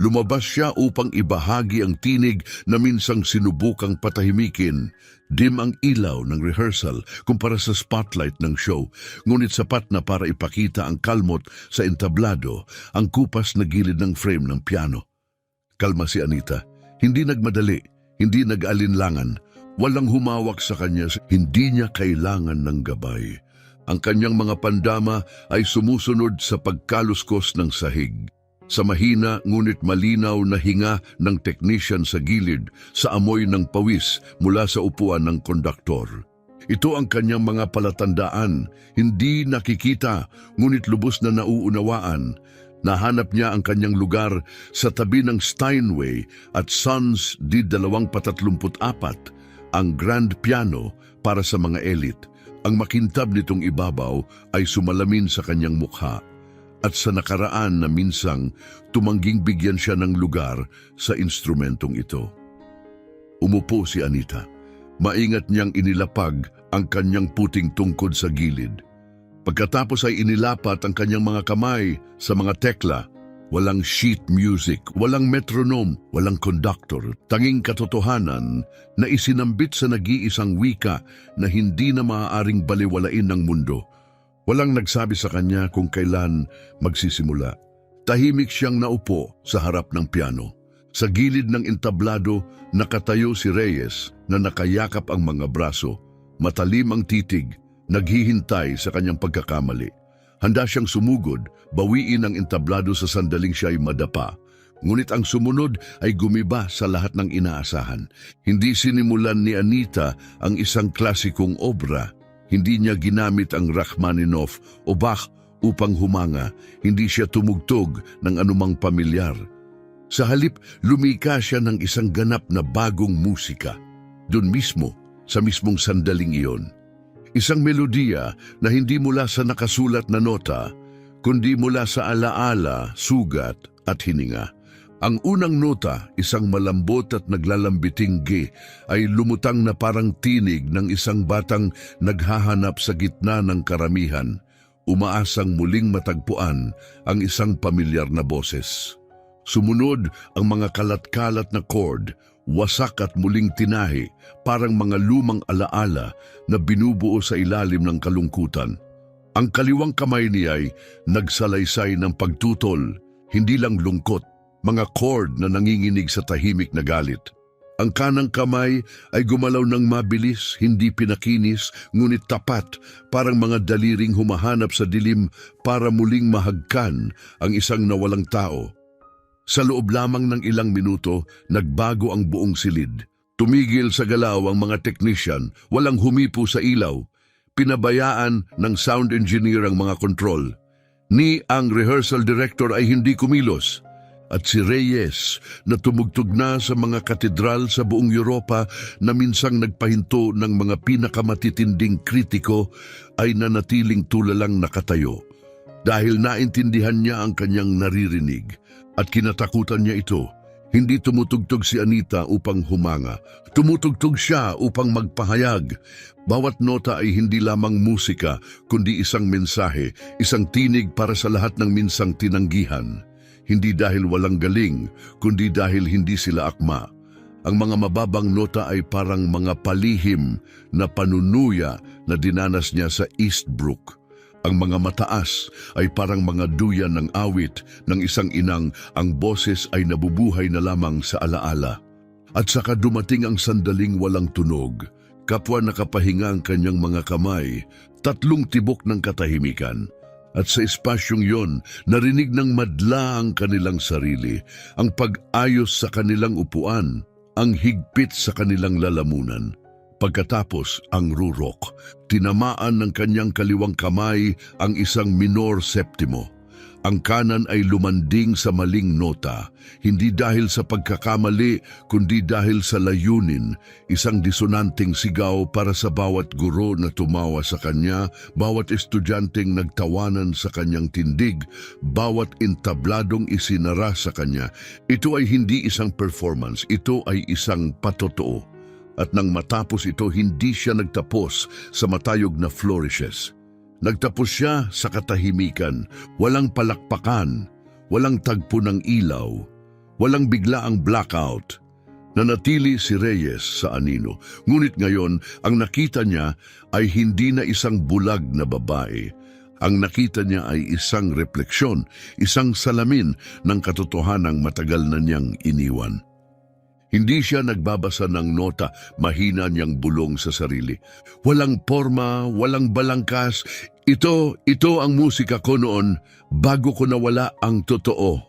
Lumabas siya upang ibahagi ang tinig na minsang sinubukang patahimikin. Dim ang ilaw ng rehearsal kumpara sa spotlight ng show, ngunit sapat na para ipakita ang kalmot sa entablado, ang kupas na gilid ng frame ng piano. Kalma si Anita. Hindi nagmadali, hindi nag-alinlangan. Walang humawak sa kanya, hindi niya kailangan ng gabay. Ang kanyang mga pandama ay sumusunod sa pagkaluskos ng sahig. Sa mahina ngunit malinaw na hinga ng technician sa gilid, sa amoy ng pawis mula sa upuan ng konduktor. Ito ang kanyang mga palatandaan, hindi nakikita ngunit lubos na nauunawaan. Nahanap niya ang kanyang lugar sa tabi ng Steinway at Sons D234, ang grand piano para sa mga elite. Ang makintab nitong ibabaw ay sumalamin sa kanyang mukha. At sa nakaraan na minsang tumangging bigyan siya ng lugar sa instrumentong ito. Umupo si Anita. Maingat niyang inilapag ang kanyang puting tungkod sa gilid. Pagkatapos ay inilapat ang kanyang mga kamay sa mga tekla. Walang sheet music, walang metronome, walang conductor. Tanging katotohanan na isinambit sa nag-iisang wika na hindi na maaaring baliwalain ng mundo. Walang nagsabi sa kanya kung kailan magsisimula. Tahimik siyang naupo sa harap ng piano. Sa gilid ng entablado, nakatayo si Reyes na nakayakap ang mga braso. Matalim ang titig, naghihintay sa kanyang pagkakamali. Handa siyang sumugod, bawiin ang entablado sa sandaling siya ay madapa. Ngunit ang sumunod ay gumiba sa lahat ng inaasahan. Hindi sinimulan ni Anita ang isang klasikong obra. Hindi niya ginamit ang Rachmaninoff o Bach upang humanga. Hindi siya tumugtog ng anumang pamilyar. Sa halip, lumika siya ng isang ganap na bagong musika. Doon mismo, sa mismong sandaling iyon. Isang melodiya na hindi mula sa nakasulat na nota, kundi mula sa alaala, sugat at hininga. Ang unang nota, isang malambot at naglalambiting G, ay lumutang na parang tinig ng isang batang naghahanap sa gitna ng karamihan, umaasang muling matagpuan ang isang pamilyar na boses. Sumunod ang mga kalat-kalat na chord, wasak at muling tinahi, parang mga lumang alaala na binubuo sa ilalim ng kalungkutan. Ang kaliwang kamay niya ay nagsalaysay ng pagtutol, hindi lang lungkot, mga chord na nanginginig sa tahimik na galit. Ang kanang kamay ay gumalaw ng mabilis, hindi pinakinis, ngunit tapat, parang mga daliring humahanap sa dilim para muling mahagkan ang isang nawalang tao. Sa loob lamang ng ilang minuto, nagbago ang buong silid. Tumigil sa galaw ang mga technician, walang humipo sa ilaw. Pinabayaan ng sound engineer ang mga kontrol. Ni ang rehearsal director ay hindi kumilos. At si Reyes na tumugtog na sa mga katedral sa buong Europa na minsang nagpahinto ng mga pinakamatitinding kritiko ay nanatiling tulalang nakatayo. Dahil naintindihan niya ang kanyang naririnig at kinatakutan niya ito, hindi tumutugtog si Anita upang humanga. Tumutugtog siya upang magpahayag. Bawat nota ay hindi lamang musika, kundi isang mensahe, isang tinig para sa lahat ng minsang tinanggihan. Hindi dahil walang galing, kundi dahil hindi sila akma. Ang mga mababang nota ay parang mga palihim na panunuya na dinanas niya sa Eastbrook. Ang mga mataas ay parang mga duyan ng awit ng isang inang ang boses ay nabubuhay na lamang sa alaala. At saka dumating ang sandaling walang tunog, kapwa nakapahinga ang kanyang mga kamay, tatlong tibok ng katahimikan. At sa espasyong yon, narinig ng madla ang kanilang sarili, ang pag-ayos sa kanilang upuan, ang higpit sa kanilang lalamunan. Pagkatapos, ang rurok, tinamaan ng kanyang kaliwang kamay ang isang minor septimo. Ang kanan ay lumanding sa maling nota, hindi dahil sa pagkakamali, kundi dahil sa layunin, isang disonanteng sigaw para sa bawat guro na tumawa sa kanya, bawat estudyanteng nagtawanan sa kanyang tindig, bawat entabladong isinara sa kanya. Ito ay hindi isang performance, ito ay isang patotoo. At nang matapos ito, hindi siya nagtapos sa matayog na flourishes. Nagtapos siya sa katahimikan, walang palakpakan, walang tagpo ng ilaw, walang biglaang blackout. Nanatili si Reyes sa anino, ngunit ngayon ang nakita niya ay hindi na isang bulag na babae. Ang nakita niya ay isang refleksyon, isang salamin ng katotohanang matagal na niyang iniwan. Hindi siya nagbabasa ng nota, mahina niyang bulong sa sarili. Walang porma, walang balangkas. Ito ang musika ko noon bago ko nawala ang totoo.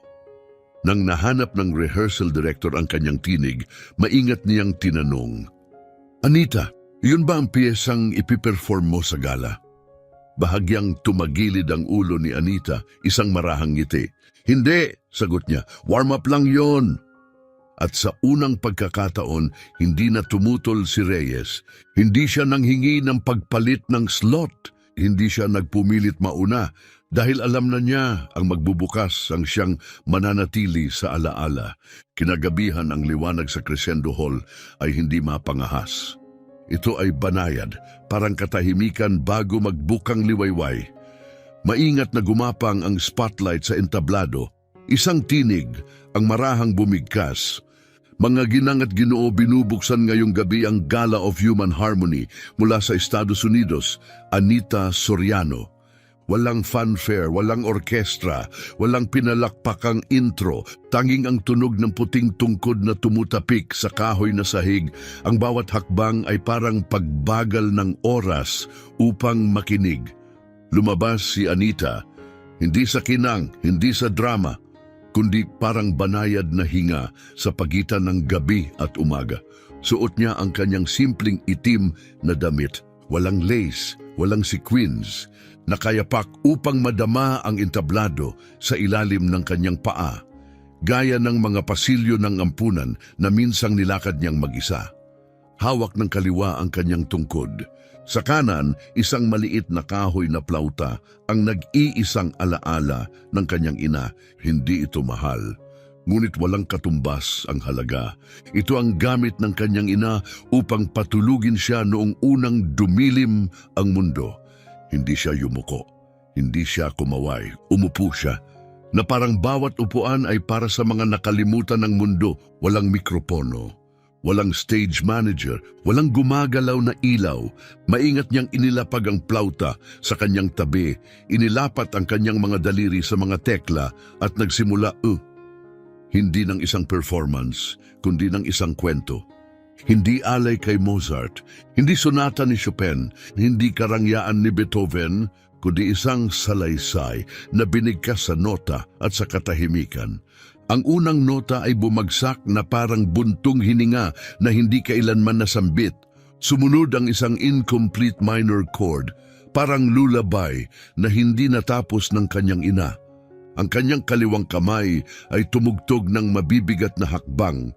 Nang nahanap ng rehearsal director ang kanyang tinig, maingat niyang tinanong, "Anita, yun ba ang piyesang ipiperform mo sa gala?" Bahagyang tumagilid ang ulo ni Anita, isang marahang ngiti. "Hindi," sagot niya, "warm up lang yon." At sa unang pagkakataon, hindi na tumutol si Reyes. Hindi siya nanghingi ng pagpalit ng slot. Hindi siya nagpumilit mauna dahil alam na niya ang magbubukas ang siyang mananatili sa alaala. Kinagabihan ang liwanag sa Crescendo Hall ay hindi mapangahas. Ito ay banayad, parang katahimikan bago magbukang liwayway. Maingat na gumapang ang spotlight sa entablado. Isang tinig, ang marahang bumigkas. Mga ginang at ginoo, binubuksan ngayong gabi ang Gala of Human Harmony mula sa Estados Unidos, Anita Soriano. Walang fanfare, walang orkestra, walang pinalakpakang intro, tanging ang tunog ng puting tungkod na tumutapik sa kahoy na sahig. Ang bawat hakbang ay parang pagbagal ng oras upang makinig. Lumabas si Anita, hindi sa kinang, hindi sa drama, kundi parang banayad na hinga sa pagitan ng gabi at umaga. Suot niya ang kanyang simpleng itim na damit, walang lace, walang sequins, nakayapak upang madama ang entablado sa ilalim ng kanyang paa, gaya ng mga pasilyo ng ampunan na minsang nilakad niyang mag-isa. Hawak ng kaliwa ang kanyang tungkod. Sa kanan, isang maliit na kahoy na plauta, ang nag-iisang alaala ng kanyang ina. Hindi ito mahal, ngunit walang katumbas ang halaga. Ito ang gamit ng kanyang ina upang patulugin siya noong unang dumilim ang mundo. Hindi siya yumuko, hindi siya kumaway, umupo siya, na parang bawat upuan ay para sa mga nakalimutan ng mundo. Walang mikropono, walang stage manager, walang gumagalaw na ilaw. Maingat niyang inilapag ang plauta sa kanyang tabi, inilapat ang kanyang mga daliri sa mga tekla at nagsimula, hindi ng isang performance, kundi ng isang kwento. Hindi alay kay Mozart, hindi sonata ni Chopin, hindi karangyaan ni Beethoven, kundi isang salaysay na binigkas sa nota at sa katahimikan. Ang unang nota ay bumagsak na parang buntong hininga na hindi kailanman nasambit. Sumunod ang isang incomplete minor chord, parang lullaby na hindi natapos ng kanyang ina. Ang kanyang kaliwang kamay ay tumugtog ng mabibigat na hakbang,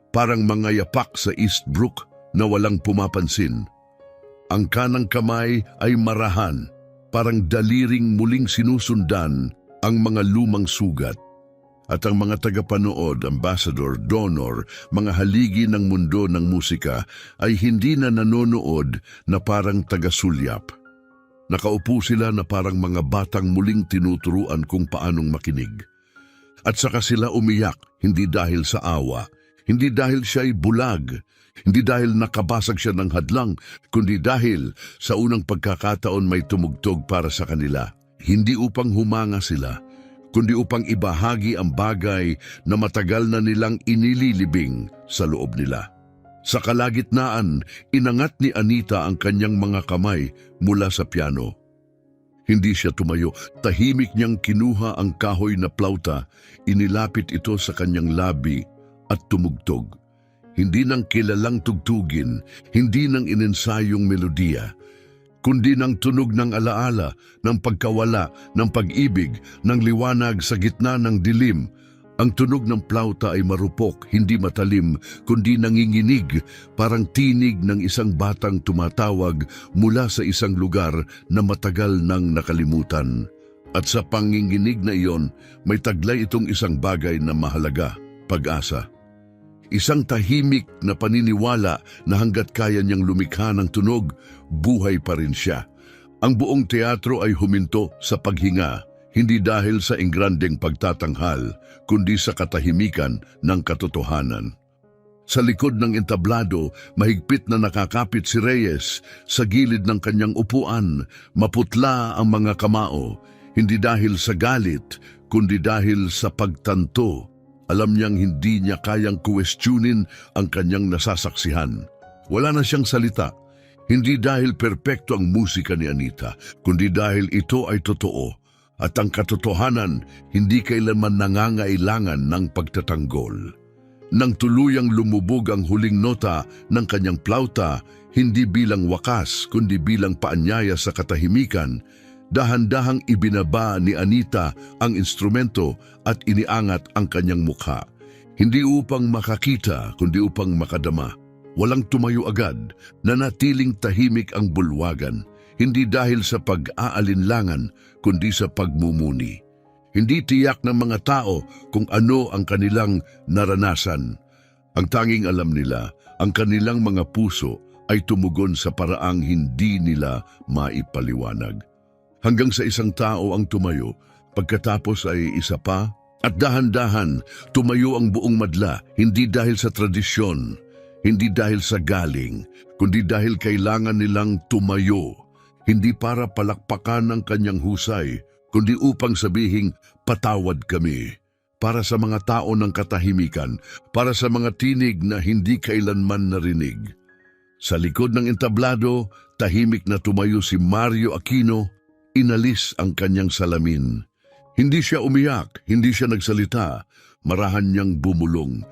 parang mga yapak sa Eastbrook na walang pumapansin. Ang kanang kamay ay marahan, parang daliring muling sinusundan ang mga lumang sugat. At ang mga tagapanood, ambassador, donor, mga haligi ng mundo ng musika ay hindi na nanonood na parang taga-sulyap. Nakaupo sila na parang mga batang muling tinuturuan kung paanong makinig. At saka sila umiyak, hindi dahil sa awa, hindi dahil siya'y bulag, hindi dahil nakabasag siya ng hadlang, kundi dahil sa unang pagkakataon may tumugtog para sa kanila. Hindi upang humanga sila, kundi upang ibahagi ang bagay na matagal na nilang inililibing sa loob nila. Sa kalagitnaan, inangat ni Anita ang kanyang mga kamay mula sa piano. Hindi siya tumayo. Tahimik niyang kinuha ang kahoy na plauta, inilapit ito sa kanyang labi at tumugtog. Hindi nang kilalang tugtugin, hindi nang inensayong melodiya, kundi ng tunog ng alaala, ng pagkawala, ng pag-ibig, ng liwanag sa gitna ng dilim. Ang tunog ng plauta ay marupok, hindi matalim, kundi nanginginig, parang tinig ng isang batang tumatawag mula sa isang lugar na matagal nang nakalimutan. At sa panginginig na iyon, may taglay itong isang bagay na mahalaga, pag-asa. Isang tahimik na paniniwala na hanggat kaya niyang lumikha ng tunog, buhay pa rin siya. Ang buong teatro ay huminto sa paghinga, hindi dahil sa engrandeng pagtatanghal, kundi sa katahimikan ng katotohanan. Sa likod ng entablado, mahigpit na nakakapit si Reyes sa gilid ng kanyang upuan, maputla ang mga kamao, hindi dahil sa galit, kundi dahil sa pagtanto. Alam niyang hindi niya kayang kuwestiyonin ang kanyang nasasaksihan. Wala na siyang salita, hindi dahil perpekto ang musika ni Anita, kundi dahil ito ay totoo. At ang katotohanan hindi kailanman nangangailangan ng pagtatanggol. Nang tuluyang lumubog ang huling nota ng kanyang plauta, hindi bilang wakas kundi bilang paanyaya sa katahimikan, dahan-dahang ibinaba ni Anita ang instrumento at iniangat ang kanyang mukha. Hindi upang makakita kundi upang makadama. Walang tumayo agad, nanatiling tahimik ang bulwagan. Hindi dahil sa pag-aalinlangan, kundi sa pagmumuni. Hindi tiyak ng mga tao kung ano ang kanilang naranasan. Ang tanging alam nila, ang kanilang mga puso ay tumugon sa paraang hindi nila maipaliwanag. Hanggang sa isang tao ang tumayo, pagkatapos ay isa pa, at dahan-dahan tumayo ang buong madla, hindi dahil sa tradisyon, hindi dahil sa galing, kundi dahil kailangan nilang tumayo. Hindi para palakpakan ng kanyang husay, kundi upang sabihing, patawad kami. Para sa mga tao ng katahimikan, para sa mga tinig na hindi kailanman narinig. Sa likod ng entablado, tahimik na tumayo si Mario Aquino, inalis ang kanyang salamin. Hindi siya umiyak, hindi siya nagsalita, marahan niyang bumulong.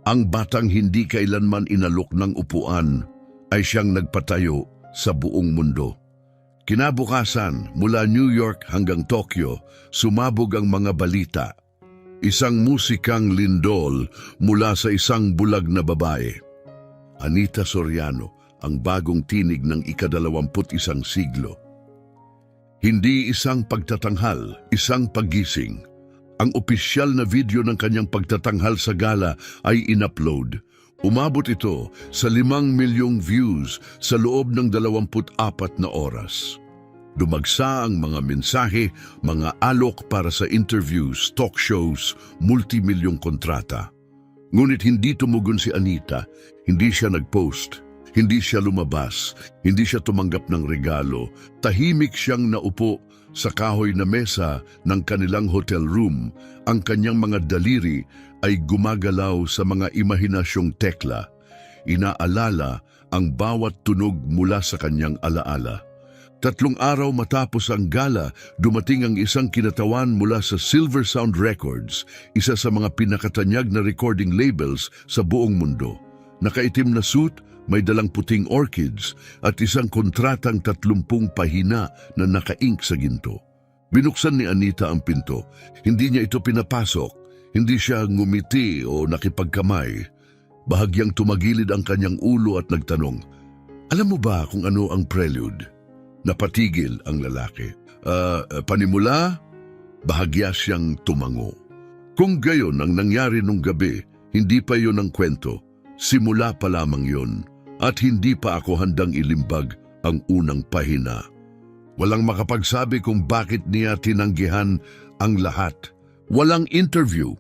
Ang batang hindi kailanman inalok ng upuan, ay siyang nagpatayo sa buong mundo. Kinabukasan, mula New York hanggang Tokyo, sumabog ang mga balita. Isang musikang lindol mula sa isang bulag na babae. Anita Soriano, ang bagong tinig ng ika-21 siglo. Hindi isang pagtatanghal, isang paggising. Ang opisyal na video ng kanyang pagtatanghal sa gala ay in-upload. Umabot ito sa 5 milyong views sa loob ng 24 na oras. Dumagsa ang mga mensahe, mga alok para sa interviews, talk shows, multimilyong kontrata. Ngunit hindi tumugon si Anita, hindi siya nag-post, hindi siya lumabas, hindi siya tumanggap ng regalo. Tahimik siyang naupo sa kahoy na mesa ng kanilang hotel room. Ang kanyang mga daliri ay gumagalaw sa mga imahinasyong tekla. Inaalala ang bawat tunog mula sa kanyang alaala. 3 araw matapos ang gala, dumating ang isang kinatawan mula sa Silver Sound Records, isa sa mga pinakatanyag na recording labels sa buong mundo. Nakaitim na suit, may dalang puting orchids at isang kontratang 30 pahina na naka-ink sa ginto. Binuksan ni Anita ang pinto. Hindi niya ito pinapasok. Hindi siya ngumiti o nakipagkamay. Bahagyang tumagilid ang kanyang ulo at nagtanong, "Alam mo ba kung ano ang prelude?" Napatigil ang lalaki. Panimula? Bahagya siyang tumango. Kung gayon ang nangyari nung gabi, hindi pa yon ang kwento. Simula pa lamang yon. At hindi pa ako handang ilimbag ang unang pahina. Walang makapagsabi kung bakit niya tinanggihan ang lahat. Walang interview,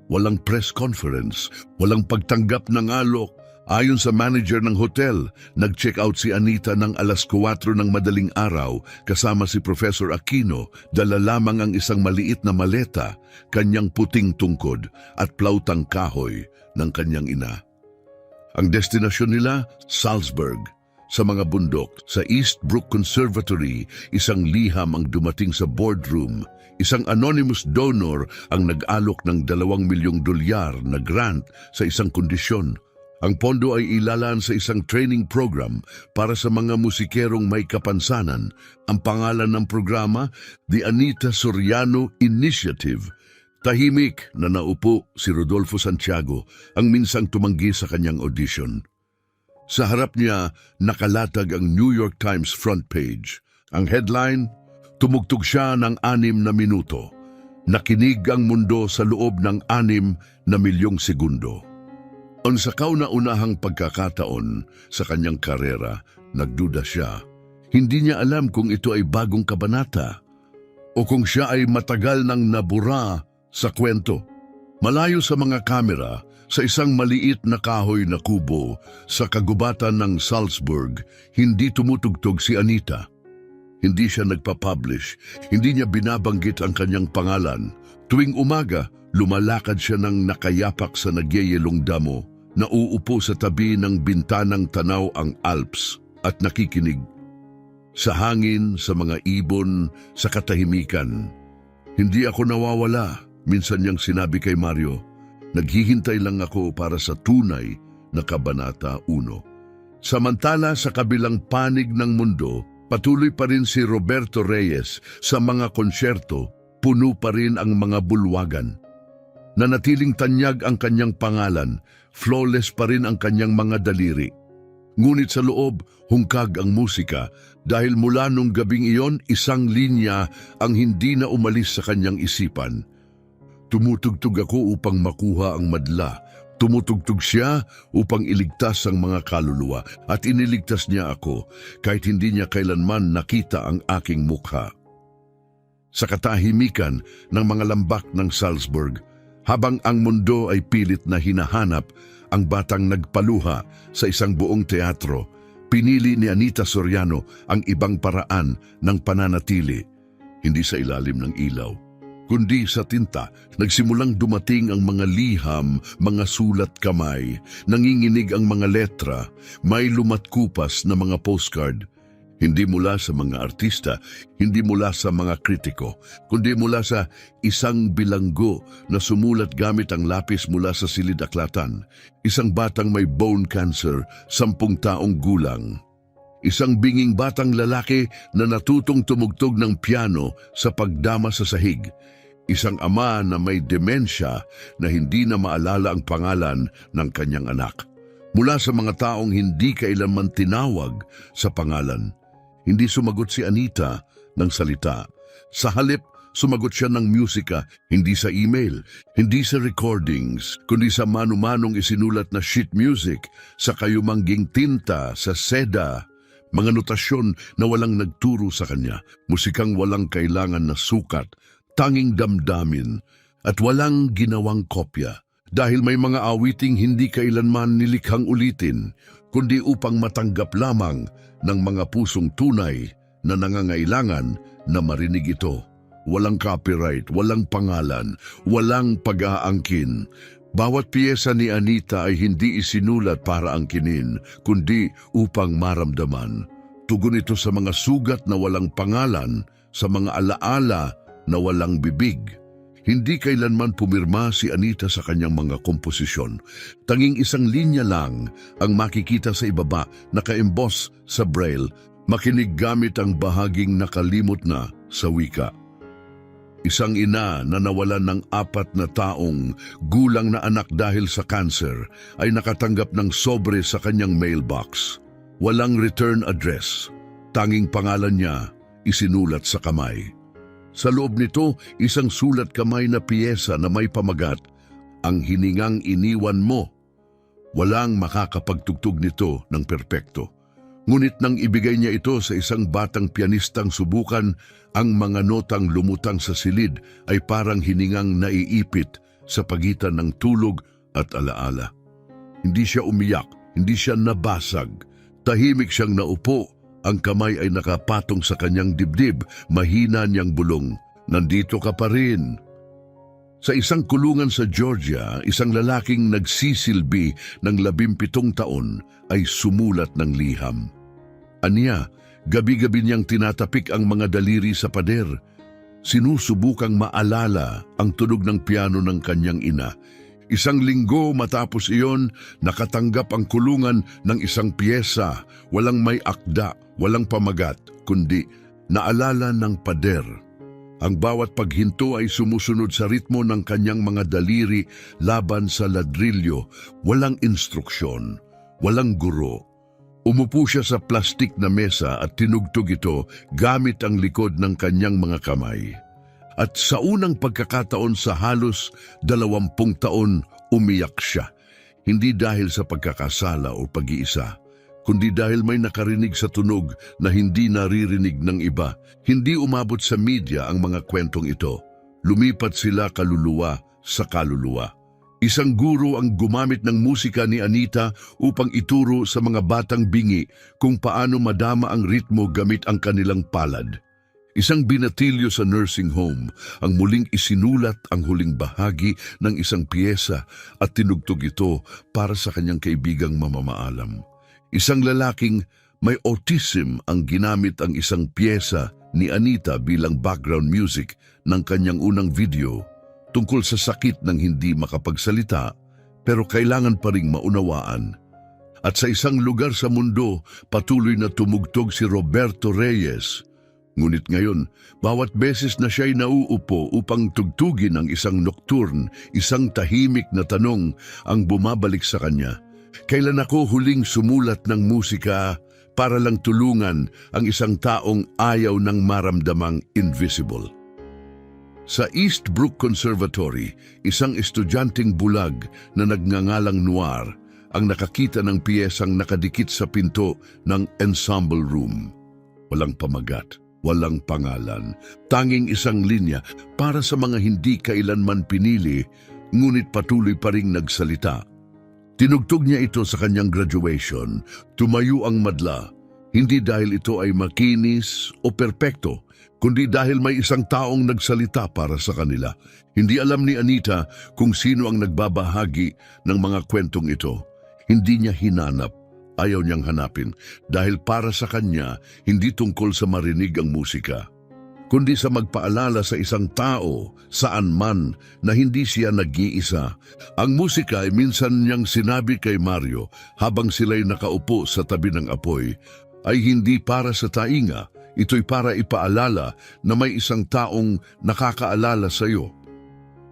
walang press conference, walang pagtanggap ng alok. Ayon sa manager ng hotel, nag-check out si Anita ng 4:00 ng madaling araw kasama si Professor Aquino, dala lamang ang isang maliit na maleta, kanyang puting tungkod at plautang kahoy ng kanyang ina. Ang destinasyon nila, Salzburg, Sa mga bundok, sa Eastbrook Conservatory, isang liham ang dumating sa boardroom. Isang anonymous donor ang nag-alok ng $2 milyong na grant sa isang kondisyon. Ang pondo ay ilalaan sa isang training program para sa mga musikerong may kapansanan. Ang pangalan ng programa, The Anita Soriano Initiative. Tahimik na naupo si Rodolfo Santiago ang minsang tumanggi sa kanyang audition. Sa harap niya, nakalatag ang New York Times front page. Ang headline, tumugtog siya ng 6 na minuto. Nakinig ang mundo sa loob ng 6 na milyong segundo. Ang sa kauna-unahang pagkakataon sa kanyang karera, nagduda siya. Hindi niya alam kung ito ay bagong kabanata o kung siya ay matagal nang nabura sa kwento. Malayo sa mga kamera, sa isang maliit na kahoy na kubo sa kagubatan ng Salzburg, hindi tumutugtog si Anita. Hindi siya nagpa-publish, hindi niya binabanggit ang kanyang pangalan. Tuwing umaga, lumalakad siya ng nakayapak sa nagyayelong damo, nauupo sa tabi ng bintanang tanaw ang Alps at nakikinig. Sa hangin, sa mga ibon, sa katahimikan. Hindi ako nawawala, minsan niyang sinabi kay Mario. Naghihintay lang ako para sa tunay na Kabanata 1. Samantala sa kabilang panig ng mundo, patuloy pa rin si Roberto Reyes sa mga konsyerto, puno pa rin ang mga bulwagan. Nanatiling tanyag ang kanyang pangalan, flawless pa rin ang kanyang mga daliri. Ngunit sa loob, hungkag ang musika dahil mula nung gabing iyon, isang linya ang hindi na umalis sa kanyang isipan. Tumutugtog ako upang makuha ang madla. Tumutugtog siya upang iligtas ang mga kaluluwa at iniligtas niya ako kahit hindi niya kailanman nakita ang aking mukha. Sa katahimikan ng mga lambak ng Salzburg, habang ang mundo ay pilit na hinahanap ang batang nagpaluha sa isang buong teatro, pinili ni Anita Soriano ang ibang paraan ng pananatili, hindi sa ilalim ng ilaw, kundi sa tinta. Nagsimulang dumating ang mga liham, mga sulat kamay, nanginginig ang mga letra, may lumatkupas na mga postcard. Hindi mula sa mga artista, hindi mula sa mga kritiko, kundi mula sa isang bilanggo na sumulat gamit ang lapis mula sa silid-aklatan. Isang batang may bone cancer, 10 taong gulang. Isang binging batang lalaki na natutong tumugtog ng piano sa pagdama sa sahig. Isang ama na may demensya na hindi na maalala ang pangalan ng kanyang anak. Mula sa mga taong hindi kailanman tinawag sa pangalan. Hindi sumagot si Anita ng salita. Sa halip, sumagot siya ng musika, hindi sa email, hindi sa recordings, kundi sa mano-manong isinulat na sheet music, sa kayumangging tinta, sa seda, mga notasyon na walang nagturo sa kanya, musikang walang kailangan na sukat, tanging damdamin, at walang ginawang kopya. Dahil may mga awiting hindi kailanman nilikhang ulitin, kundi upang matanggap lamang ng mga pusong tunay na nangangailangan na marinig ito. Walang copyright, walang pangalan, walang pag-aangkin. Bawat piyesa ni Anita ay hindi isinulat para angkinin, kundi upang maramdaman. Tugon ito sa mga sugat na walang pangalan, sa mga alaala na walang bibig. Hindi kailanman pumirma si Anita sa kanyang mga komposisyon. Tanging isang linya lang ang makikita sa ibaba, naka-emboss sa braille, makinig gamit ang bahaging nakalimot na sa wika. Isang ina na nawalan ng 4 na taong gulang na anak dahil sa cancer ay nakatanggap ng sobre sa kanyang mailbox. Walang return address. Tanging pangalan niya isinulat sa kamay. Sa loob nito, isang sulat kamay na piyesa na may pamagat, ang hiningang iniwan mo. Walang makakapagtugtog nito ng perpekto. Ngunit nang ibigay niya ito sa isang batang pianistang subukan, ang mga notang lumutang sa silid ay parang hiningang naiipit sa pagitan ng tulog at alaala. Hindi siya umiyak, hindi siya nabasag. Tahimik siyang naupo. Ang kamay ay nakapatong sa kanyang dibdib, mahina niyang bulong. Nandito ka pa rin. Sa isang kulungan sa Georgia, isang lalaking nagsisilbi ng 17 taon ay sumulat ng liham. Aniya, gabi-gabi niyang tinatapik ang mga daliri sa pader. Sinusubukang maalala ang tunog ng piano ng kanyang ina. Isang linggo matapos iyon, nakatanggap ang kulungan ng isang piyesa, walang may akda, walang pamagat, kundi naalala ng pader. Ang bawat paghinto ay sumusunod sa ritmo ng kanyang mga daliri laban sa ladrilyo, walang instruksyon, walang guro. Umupo siya sa plastik na mesa at tinugtog ito gamit ang likod ng kanyang mga kamay. At sa unang pagkakataon sa halos 20 taon, umiyak siya. Hindi dahil sa pagkakasala o pag-iisa, kundi dahil may nakarinig sa tunog na hindi naririnig ng iba. Hindi umabot sa media ang mga kwentong ito. Lumipat sila kaluluwa sa kaluluwa. Isang guro ang gumamit ng musika ni Anita upang ituro sa mga batang bingi kung paano madama ang ritmo gamit ang kanilang palad. Isang binatilyo sa nursing home ang muling isinulat ang huling bahagi ng isang piyesa at tinugtog ito para sa kanyang kaibigang mamamaalam. Isang lalaking may autism ang ginamit ang isang piyesa ni Anita bilang background music ng kanyang unang video tungkol sa sakit ng hindi makapagsalita pero kailangan pa ring maunawaan. At sa isang lugar sa mundo, patuloy na tumugtog si Roberto Reyes. Ngunit ngayon, bawat beses na siya'y nauupo upang tugtugin ang isang nocturne, isang tahimik na tanong ang bumabalik sa kanya. Kailan ako huling sumulat ng musika para lang tulungan ang isang taong ayaw ng maramdamang invisible? Sa Eastbrook Conservatory, isang estudyanteng bulag na nagngangalang Noir ang nakakita ng piyesang nakadikit sa pinto ng ensemble room. Walang pamagat, walang pangalan, tanging isang linya para sa mga hindi kailanman pinili, ngunit patuloy pa ring nagsalita. Tinugtog niya ito sa kanyang graduation, tumayo ang madla, hindi dahil ito ay makinis o perpekto, kundi dahil may isang taong nagsalita para sa kanila. Hindi alam ni Anita kung sino ang nagbabahagi ng mga kwentong ito. Hindi niya hinanap, ayaw niyang hanapin, dahil para sa kanya, hindi tungkol sa marinig ang musika, kundi sa magpaalala sa isang tao, saan man, na hindi siya nag-iisa. Ang musika ay minsan niyang sinabi kay Mario habang sila'y nakaupo sa tabi ng apoy, ay hindi para sa tainga, ito'y para ipaalala na may isang taong nakakaalala sa iyo.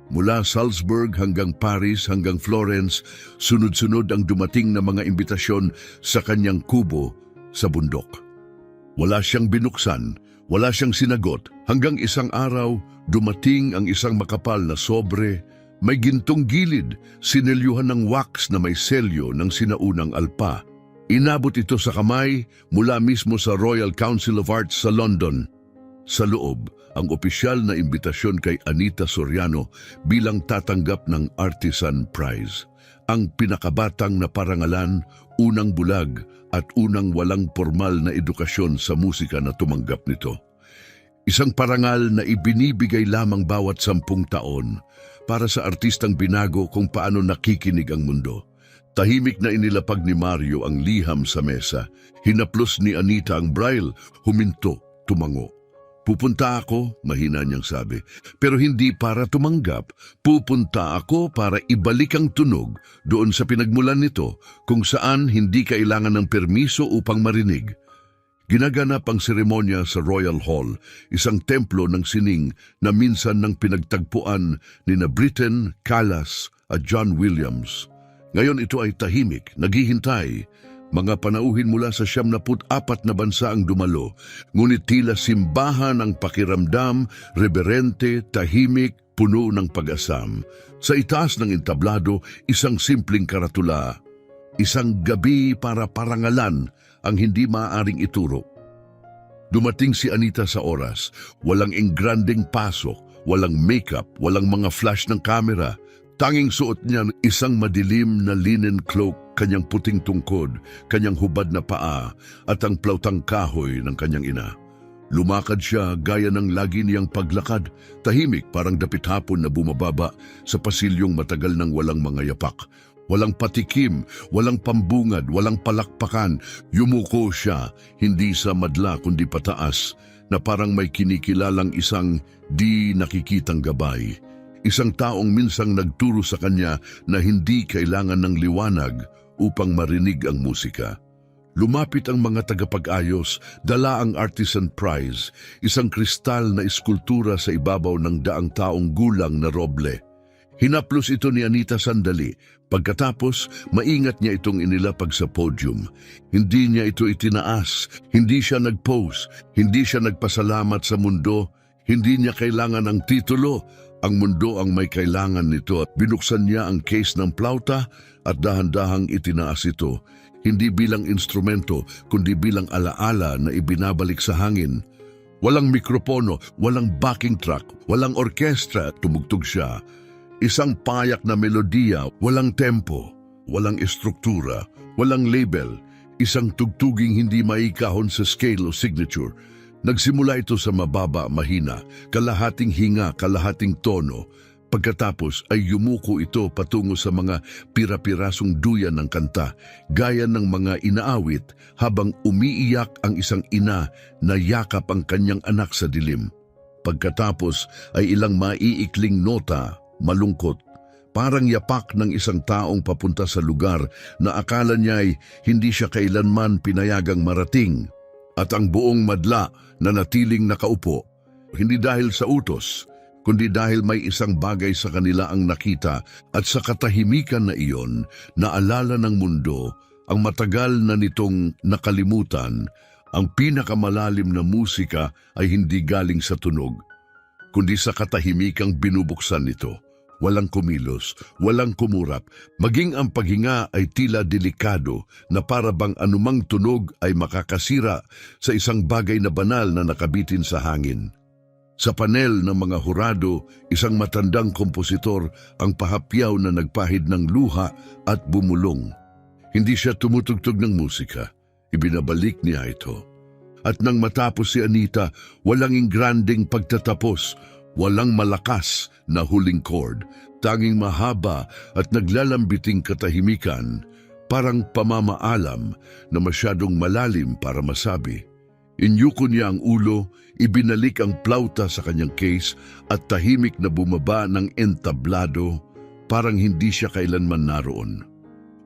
Mula Salzburg hanggang Paris hanggang Florence, sunod-sunod ang dumating na mga imbitasyon sa kanyang kubo sa bundok. Wala siyang binuksan, wala siyang sinagot, hanggang isang araw dumating ang isang makapal na sobre, may gintong gilid, sinelyuhan ng wax na may selyo ng sinaunang alpa. Inabot ito sa kamay mula mismo sa Royal Council of Arts sa London. Sa loob, ang opisyal na imbitasyon kay Anita Soriano bilang tatanggap ng Artisan Prize. Ang pinakabatang na parangalan, unang bulag at unang walang formal na edukasyon sa musika na tumanggap nito. Isang parangal na ibinibigay lamang bawat 10 taon para sa artistang binago kung paano nakikinig ang mundo. Tahimik na inilapag ni Mario ang liham sa mesa. Hinaplos ni Anita ang braille, huminto, tumango. Pupunta ako, mahina niyang sabi, pero hindi para tumanggap. Pupunta ako para ibalik ang tunog doon sa pinagmulan nito kung saan hindi kailangan ng permiso upang marinig. Ginaganap ang seremonya sa Royal Hall, isang templo ng sining na minsan ng pinagtagpuan ni na Britten, Callas at John Williams. Ngayon ito ay tahimik, naghihintay. Mga panauhin mula sa 74 na bansa ang dumalo, ngunit tila simbahan ang pakiramdam, reverente, tahimik, puno ng pag-asam. Sa itaas ng entablado, isang simpleng karatula, isang gabi para parangalan ang hindi maaaring ituro. Dumating si Anita sa oras, walang engranding pasok, walang makeup, walang mga flash ng kamera. Tanging suot niya isang madilim na linen cloak, kanyang puting tungkod, kanyang hubad na paa, at ang plautang kahoy ng kanyang ina. Lumakad siya gaya ng lagi niyang paglakad, tahimik parang dapit hapon na bumababa sa pasilyong matagal nang walang mga yapak. Walang patikim, walang pambungad, walang palakpakan. Yumuko siya, hindi sa madla kundi pataas, na parang may kinikilalang isang di nakikitang gabay. Isang taong minsang nagturo sa kanya na hindi kailangan ng liwanag upang marinig ang musika. Lumapit ang mga tagapag-ayos, dala ang artisan prize, isang kristal na eskultura sa ibabaw ng daang taong gulang na roble. Hinaplos ito ni Anita sandali. Pagkatapos, maingat niya itong inilapag sa podium. Hindi niya ito itinaas, hindi siya nag-pose, hindi siya nagpasalamat sa mundo, hindi niya kailangan ng titulo. Ang mundo ang may kailangan nito at binuksan niya ang case ng plauta at dahan-dahang itinaas ito. Hindi bilang instrumento, kundi bilang alaala na ibinabalik sa hangin. Walang mikropono, walang backing track, walang orkestra, tumugtog siya. Isang payak na melodiya, walang tempo, walang estruktura, walang label, isang tugtuging hindi maikahon sa scale o signature. Nagsimula ito sa mababa, mahina, kalahating hinga, kalahating tono. Pagkatapos ay yumuko ito patungo sa mga pira-pirasong duyan ng kanta, gaya ng mga inaawit habang umiiyak ang isang ina na yakap ang kanyang anak sa dilim. Pagkatapos ay ilang maiikling nota, malungkot, parang yapak ng isang taong papunta sa lugar na akala niya ay hindi siya kailanman pinayagang marating. At ang buong madla na natiling nakaupo, hindi dahil sa utos, kundi dahil may isang bagay sa kanila ang nakita at sa katahimikan na iyon, naalala ng mundo ang matagal na nitong nakalimutan. Ang pinakamalalim na musika ay hindi galing sa tunog, kundi sa katahimikang binubuksan nito. Walang kumilos, walang kumurap, maging ang paghinga ay tila delikado na para bang anumang tunog ay makakasira sa isang bagay na banal na nakabitin sa hangin. Sa panel ng mga hurado, isang matandang kompositor ang pahapyaw na nagpahid ng luha at bumulong. Hindi siya tumutugtog ng musika, ibinabalik niya ito. At nang matapos si Anita, walang ingranding pagtatapos, walang malakas na huling chord, tanging mahaba at naglalambiting katahimikan, parang pamamaalam na masyadong malalim para masabi. Inyuko niya ang ulo, ibinalik ang plauta sa kanyang case at tahimik na bumaba ng entablado, parang hindi siya kailanman naroon.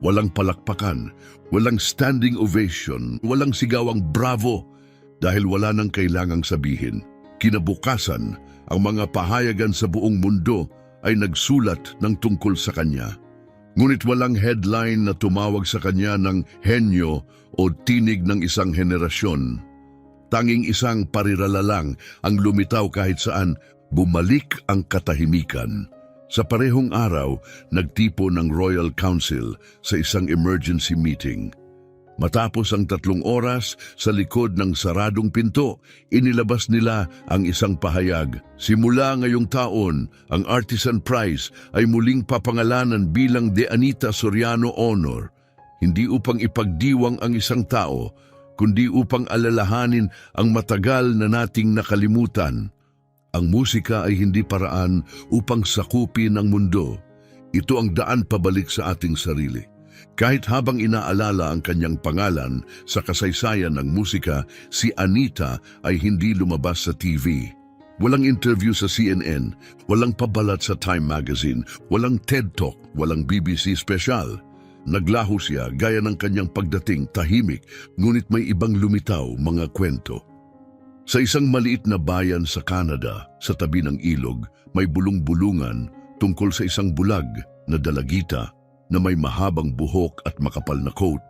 Walang palakpakan, walang standing ovation, walang sigawang bravo, dahil wala nang kailangang sabihin. Kinabukasan, ang mga pahayagan sa buong mundo ay nagsulat ng tungkol sa kanya. Ngunit walang headline na tumawag sa kanya ng henyo o tinig ng isang henerasyon. Tanging isang parirala lang ang lumitaw kahit saan, bumalik ang katahimikan. Sa parehong araw, nagtipo ng Royal Council sa isang emergency meeting. Matapos ang 3 oras sa likod ng saradong pinto, inilabas nila ang isang pahayag. Simula ngayong taon, ang Artisan Prize ay muling papangalanan bilang De Anita Soriano Honor, hindi upang ipagdiwang ang isang tao, kundi upang alalahanin ang matagal na nating nakalimutan. Ang musika ay hindi paraan upang sakupin ang mundo. Ito ang daan pabalik sa ating sarili. Kahit habang inaalala ang kanyang pangalan sa kasaysayan ng musika, si Anita ay hindi lumabas sa TV. Walang interview sa CNN, walang pabalat sa Time Magazine, walang TED Talk, walang BBC special. Naglaho siya gaya ng kanyang pagdating, tahimik, ngunit may ibang lumitaw mga kwento. Sa isang maliit na bayan sa Canada, sa tabi ng ilog, may bulong-bulungan tungkol sa isang bulag na dalagita na may mahabang buhok at makapal na coat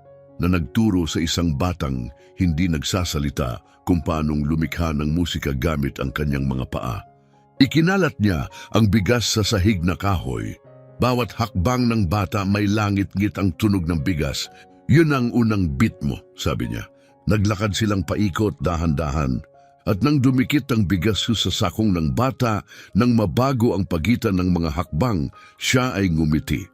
na nagturo sa isang batang hindi nagsasalita kung paanong lumikha ng musika gamit ang kanyang mga paa. Ikinalat niya ang bigas sa sahig na kahoy. Bawat hakbang ng bata may langit-ngit ang tunog ng bigas. Yun ang unang beat mo, sabi niya. Naglakad silang paikot dahan-dahan. At nang dumikit ang bigas sa sakong ng bata, nang mabago ang pagitan ng mga hakbang, siya ay ngumiti.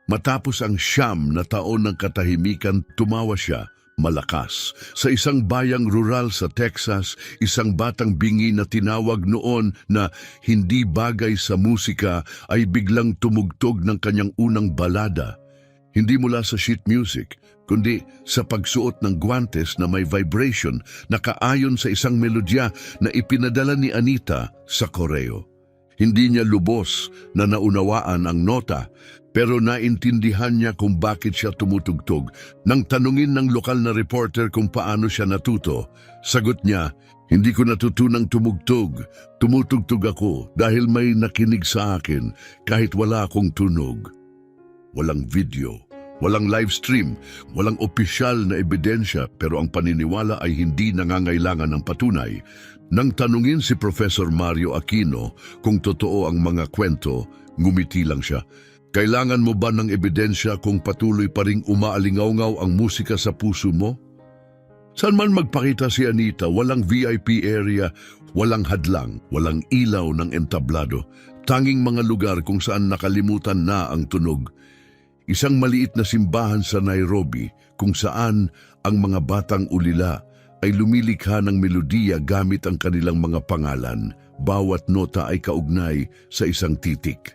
Matapos ang 9 na taon ng katahimikan, tumawa siya, malakas. Sa isang bayang rural sa Texas, isang batang bingi na tinawag noon na hindi bagay sa musika ay biglang tumugtog ng kanyang unang balada. Hindi mula sa sheet music, kundi sa pagsuot ng guantes na may vibration na kaayon sa isang melodya na ipinadala ni Anita sa koreo. Hindi niya lubos na naunawaan ang nota, pero naintindihan niya kung bakit siya tumutugtog. Nang tanungin ng lokal na reporter kung paano siya natuto, sagot niya, "Hindi ko natutunang tumugtog. Tumutugtog ako dahil may nakinig sa akin kahit wala akong tunog." Walang video, walang live stream, walang opisyal na ebidensya, pero ang paniniwala ay hindi nangangailangan ng patunay. Nang tanungin si Professor Mario Aquino kung totoo ang mga kwento, ngumiti lang siya. "Kailangan mo ba ng ebidensya kung patuloy pa ring umaalingaw-ngaw ang musika sa puso mo?" Saan man magpakita si Anita, walang VIP area, walang hadlang, walang ilaw ng entablado. Tanging mga lugar kung saan nakalimutan na ang tunog. Isang maliit na simbahan sa Nairobi kung saan ang mga batang ulila ay lumilikha ng melodiya gamit ang kanilang mga pangalan. Bawat nota ay kaugnay sa isang titik.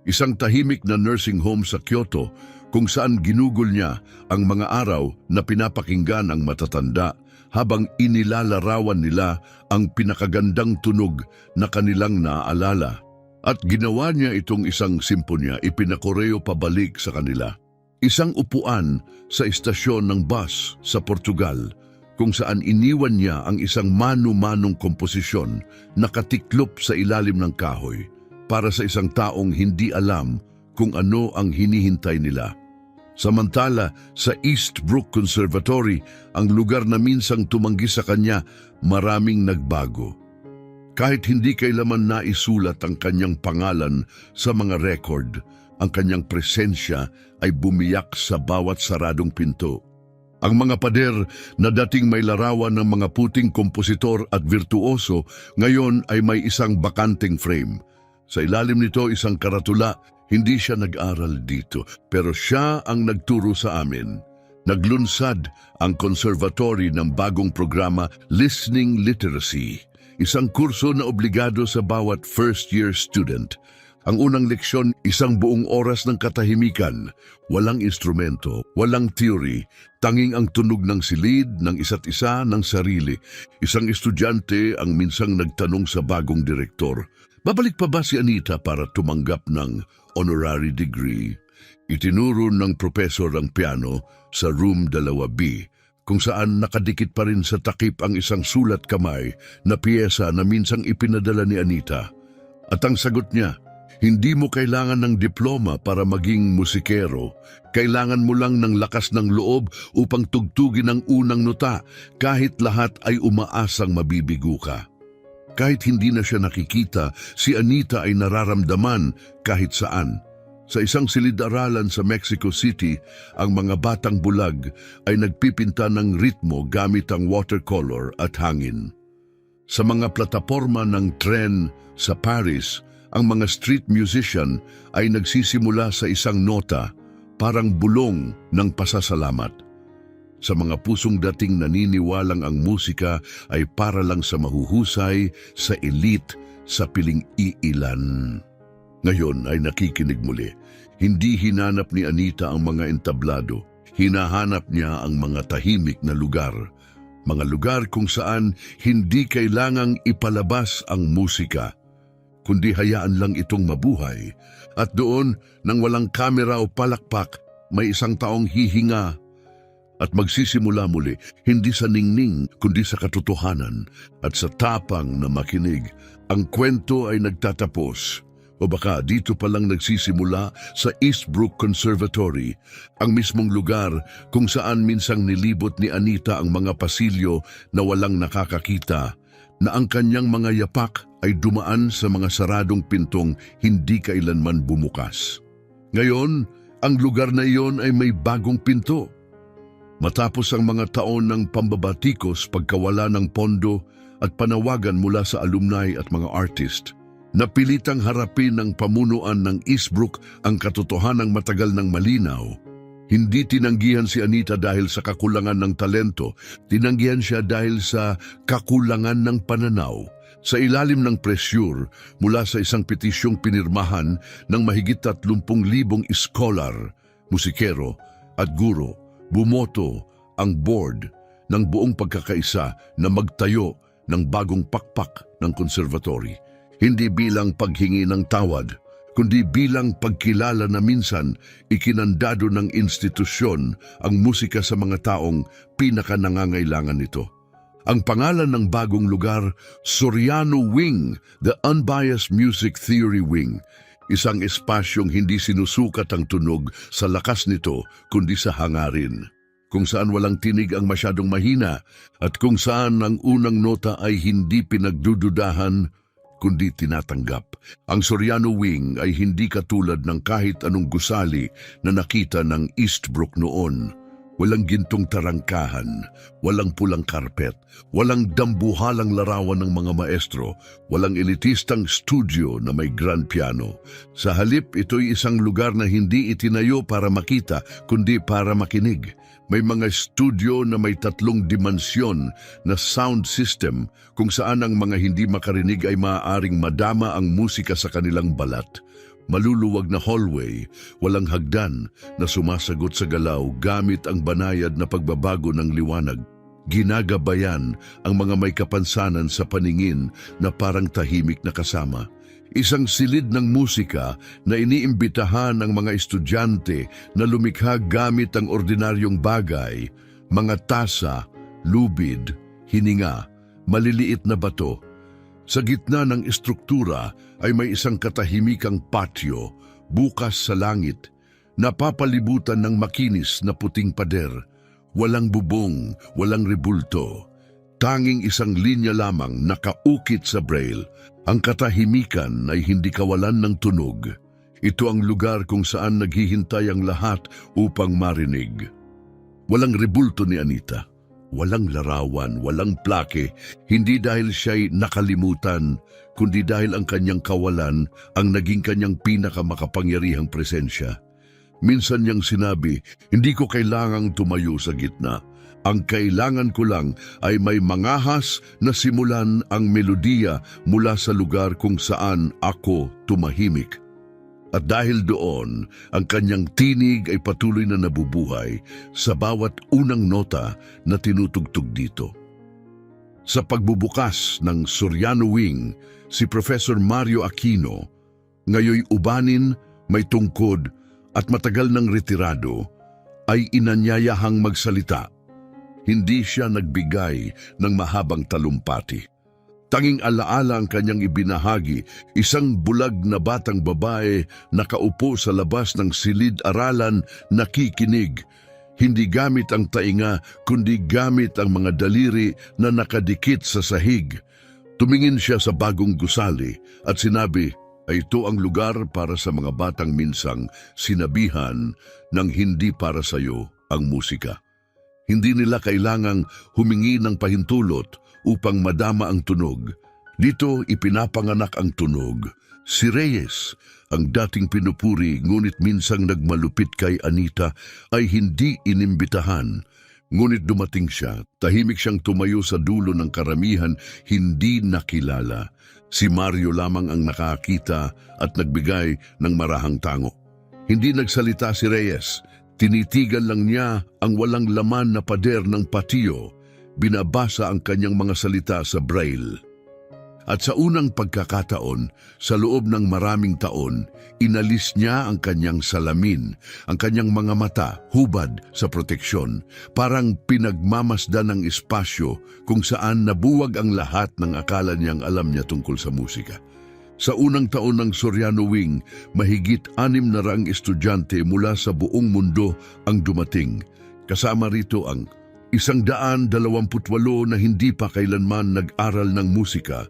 Isang tahimik na nursing home sa Kyoto kung saan ginugol niya ang mga araw na pinapakinggan ang matatanda habang inilalarawan nila ang pinakagandang tunog na kanilang naaalala. At ginawa niya itong isang simponya, ipinakoreo pabalik sa kanila. Isang upuan sa istasyon ng bus sa Portugal kung saan iniwan niya ang isang manu-manong komposisyon na katiklop sa ilalim ng kahoy para sa isang taong hindi alam kung ano ang hinihintay nila. Samantala, sa Eastbrook Conservatory, ang lugar na minsang tumanggi sa kanya, maraming nagbago. Kahit hindi kailaman naisulat ang kanyang pangalan sa mga record, ang kanyang presensya ay bumiyak sa bawat saradong pinto. Ang mga pader na dating may larawan ng mga puting kompositor at virtuoso, ngayon ay may isang bakanteng frame. Sa ilalim nito isang karatula, hindi siya nag-aral dito, pero siya ang nagturo sa amin. Naglunsad ang conservatory ng bagong programa Listening Literacy, isang kurso na obligado sa bawat first-year student. Ang unang leksyon, isang buong oras ng katahimikan, walang instrumento, walang theory, tanging ang tunog ng silid ng isa't isa ng sarili. Isang estudyante ang minsang nagtanong sa bagong direktor, babalik pa ba si Anita para tumanggap ng honorary degree? Itinuro ng professor ang piano sa room 2B, kung saan nakadikit pa rin sa takip ang isang sulat kamay na piyesa na minsang ipinadala ni Anita. At ang sagot niya, "Hindi mo kailangan ng diploma para maging musikero. Kailangan mo lang ng lakas ng loob upang tugtugin ang unang nota, kahit lahat ay umaasang mabibigo ka." Kahit hindi na siya nakikita, si Anita ay nararamdaman kahit saan. Sa isang silid-aralan sa Mexico City, ang mga batang bulag ay nagpipinta ng ritmo gamit ang watercolor at hangin. Sa mga plataporma ng tren sa Paris, ang mga street musician ay nagsisimula sa isang nota, parang bulong ng pasasalamat. Sa mga pusong dating naniniwalang ang musika ay para lang sa mahuhusay, sa elite, sa piling iilan. Ngayon ay nakikinig muli. Hindi hinanap ni Anita ang mga entablado. Hinahanap niya ang mga tahimik na lugar. Mga lugar kung saan hindi kailangang ipalabas ang musika, kundi hayaan lang itong mabuhay. At doon, nang walang kamera o palakpak, may isang taong hihinga at magsisimula muli, hindi sa ningning kundi sa katotohanan at sa tapang na makinig. Ang kwento ay nagtatapos. O baka dito pa lang nagsisimula sa Eastbrook Conservatory, ang mismong lugar kung saan minsang nilibot ni Anita ang mga pasilyo na walang nakakakita, na ang kanyang mga yapak ay dumaan sa mga saradong pintong hindi kailanman bumukas. Ngayon, ang lugar na iyon ay may bagong pinto. Matapos ang mga taon ng pambabatikos, pagkawala ng pondo at panawagan mula sa alumni at mga artist, napilitang harapin ng pamunuan ng Eastbrook ang katotohanang matagal ng malinaw. Hindi tinanggihan si Anita dahil sa kakulangan ng talento, tinanggihan siya dahil sa kakulangan ng pananaw. Sa ilalim ng presyur mula sa isang petisyong pinirmahan ng mahigit 30,000 scholar, musikero at guro, bumoto ang board ng buong pagkakaisa na magtayo ng bagong pakpak ng konservatory. Hindi bilang paghingi ng tawad, kundi bilang pagkilala na minsan ikinandado ng institusyon ang musika sa mga taong pinakanangangailangan nito. Ang pangalan ng bagong lugar, Soriano Wing, the Unbiased Music Theory Wing. Isang espasyong hindi sinusukat ang tunog sa lakas nito, kundi sa hangarin. Kung saan walang tinig ang masyadong mahina at kung saan ang unang nota ay hindi pinagdududahan, kundi tinatanggap. Ang Soriano Wing ay hindi katulad ng kahit anong gusali na nakita ng Eastbrook noon. Walang gintong tarangkahan, walang pulang karpet, walang dambuhalang larawan ng mga maestro, walang elitistang studio na may grand piano. Sa halip, ito'y isang lugar na hindi itinayo para makita, kundi para makinig. May mga studio na may 3 dimensyon na sound system kung saan ang mga hindi makarinig ay maaaring madama ang musika sa kanilang balat. Maluluwag na hallway, walang hagdan na sumasagot sa galaw gamit ang banayad na pagbabago ng liwanag. Ginagabayan ang mga may kapansanan sa paningin na parang tahimik na kasama. Isang silid ng musika na iniimbitahan ng mga estudyante na lumikha gamit ang ordinaryong bagay, mga tasa, lubid, hininga, maliliit na bato. Sa gitna ng estruktura ay may isang katahimikang patio, bukas sa langit, napapalibutan ng makinis na puting pader. Walang bubong, walang rebulto. Tanging isang linya lamang nakaukit sa braille. Ang katahimikan ay hindi kawalan ng tunog. Ito ang lugar kung saan naghihintay ang lahat upang marinig. Walang rebulto ni Anita. Walang larawan, walang plake, hindi dahil siya'y nakalimutan, kundi dahil ang kanyang kawalan ang naging kanyang pinakamakapangyarihang presensya. Minsan niyang sinabi, hindi ko kailangang tumayo sa gitna. Ang kailangan ko lang ay may mangahas na simulan ang melodiya mula sa lugar kung saan ako tumahimik. At dahil doon, ang kanyang tinig ay patuloy na nabubuhay sa bawat unang nota na tinutugtog dito. Sa pagbubukas ng Soriano Wing, si Professor Mario Aquino, ngayoy ubanin, may tungkod at matagal ng retirado, ay inanyayahang magsalita. Hindi siya nagbigay ng mahabang talumpati. Tanging alaala ang kanyang ibinahagi, isang bulag na batang babae nakaupo sa labas ng silid-aralan nakikinig. Hindi gamit ang tainga, kundi gamit ang mga daliri na nakadikit sa sahig. Tumingin siya sa bagong gusali at sinabi, ay ito ang lugar para sa mga batang minsang sinabihan ng hindi para sa iyo ang musika. Hindi nila kailangang humingi ng pahintulot upang madama ang tunog. Dito ipinapanganak ang tunog. Si Reyes, ang dating pinupuri ngunit minsang nagmalupit kay Anita, ay hindi inimbitahan. Ngunit dumating siya, tahimik siyang tumayo sa dulo ng karamihan, hindi nakilala. Si Mario lamang ang nakakita at nagbigay ng marahang tango. Hindi nagsalita si Reyes. Tinitigan lang niya ang walang laman na pader ng patio. Binabasa ang kanyang mga salita sa braille. At sa unang pagkakataon, sa loob ng maraming taon, inalis niya ang kanyang salamin, ang kanyang mga mata, hubad sa proteksyon, parang pinagmamasdan ng espasyo kung saan nabuwag ang lahat ng akala niyang alam niya tungkol sa musika. Sa unang taon ng Soriano Wing, mahigit 600 estudyante mula sa buong mundo ang dumating. Kasama rito ang 128 na hindi pa kailanman nag-aral ng musika,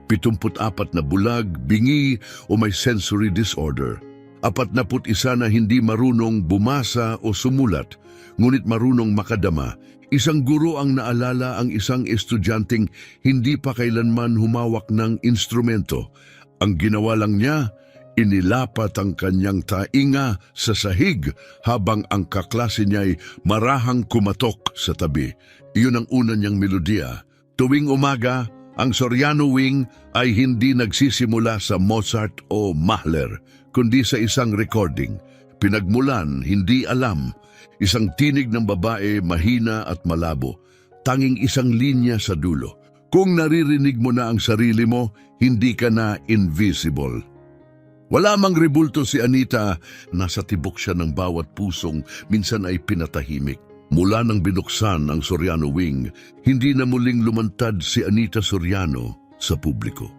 74 na bulag, bingi o may sensory disorder, 41 na hindi marunong bumasa o sumulat, ngunit marunong makadama. Isang guro ang naalala ang isang estudyanteng hindi pa kailanman humawak ng instrumento. Ang ginawa lang niya, inilapat ang kanyang tainga sa sahig habang ang kaklase niya'y marahang kumatok sa tabi. Iyon ang una niyang melodiya. Tuwing umaga, ang Soriano Wing ay hindi nagsisimula sa Mozart o Mahler, kundi sa isang recording. Pinagmulan, hindi alam. Isang tinig ng babae, mahina at malabo. Tanging isang linya sa dulo. Kung naririnig mo na ang sarili mo, hindi ka na invisible. Wala mang rebulto si Anita, nasa tibok siya ng bawat pusong minsan ay pinatahimik. Mula nang binuksan ang Soriano Wing, hindi na muling lumantad si Anita Soriano sa publiko.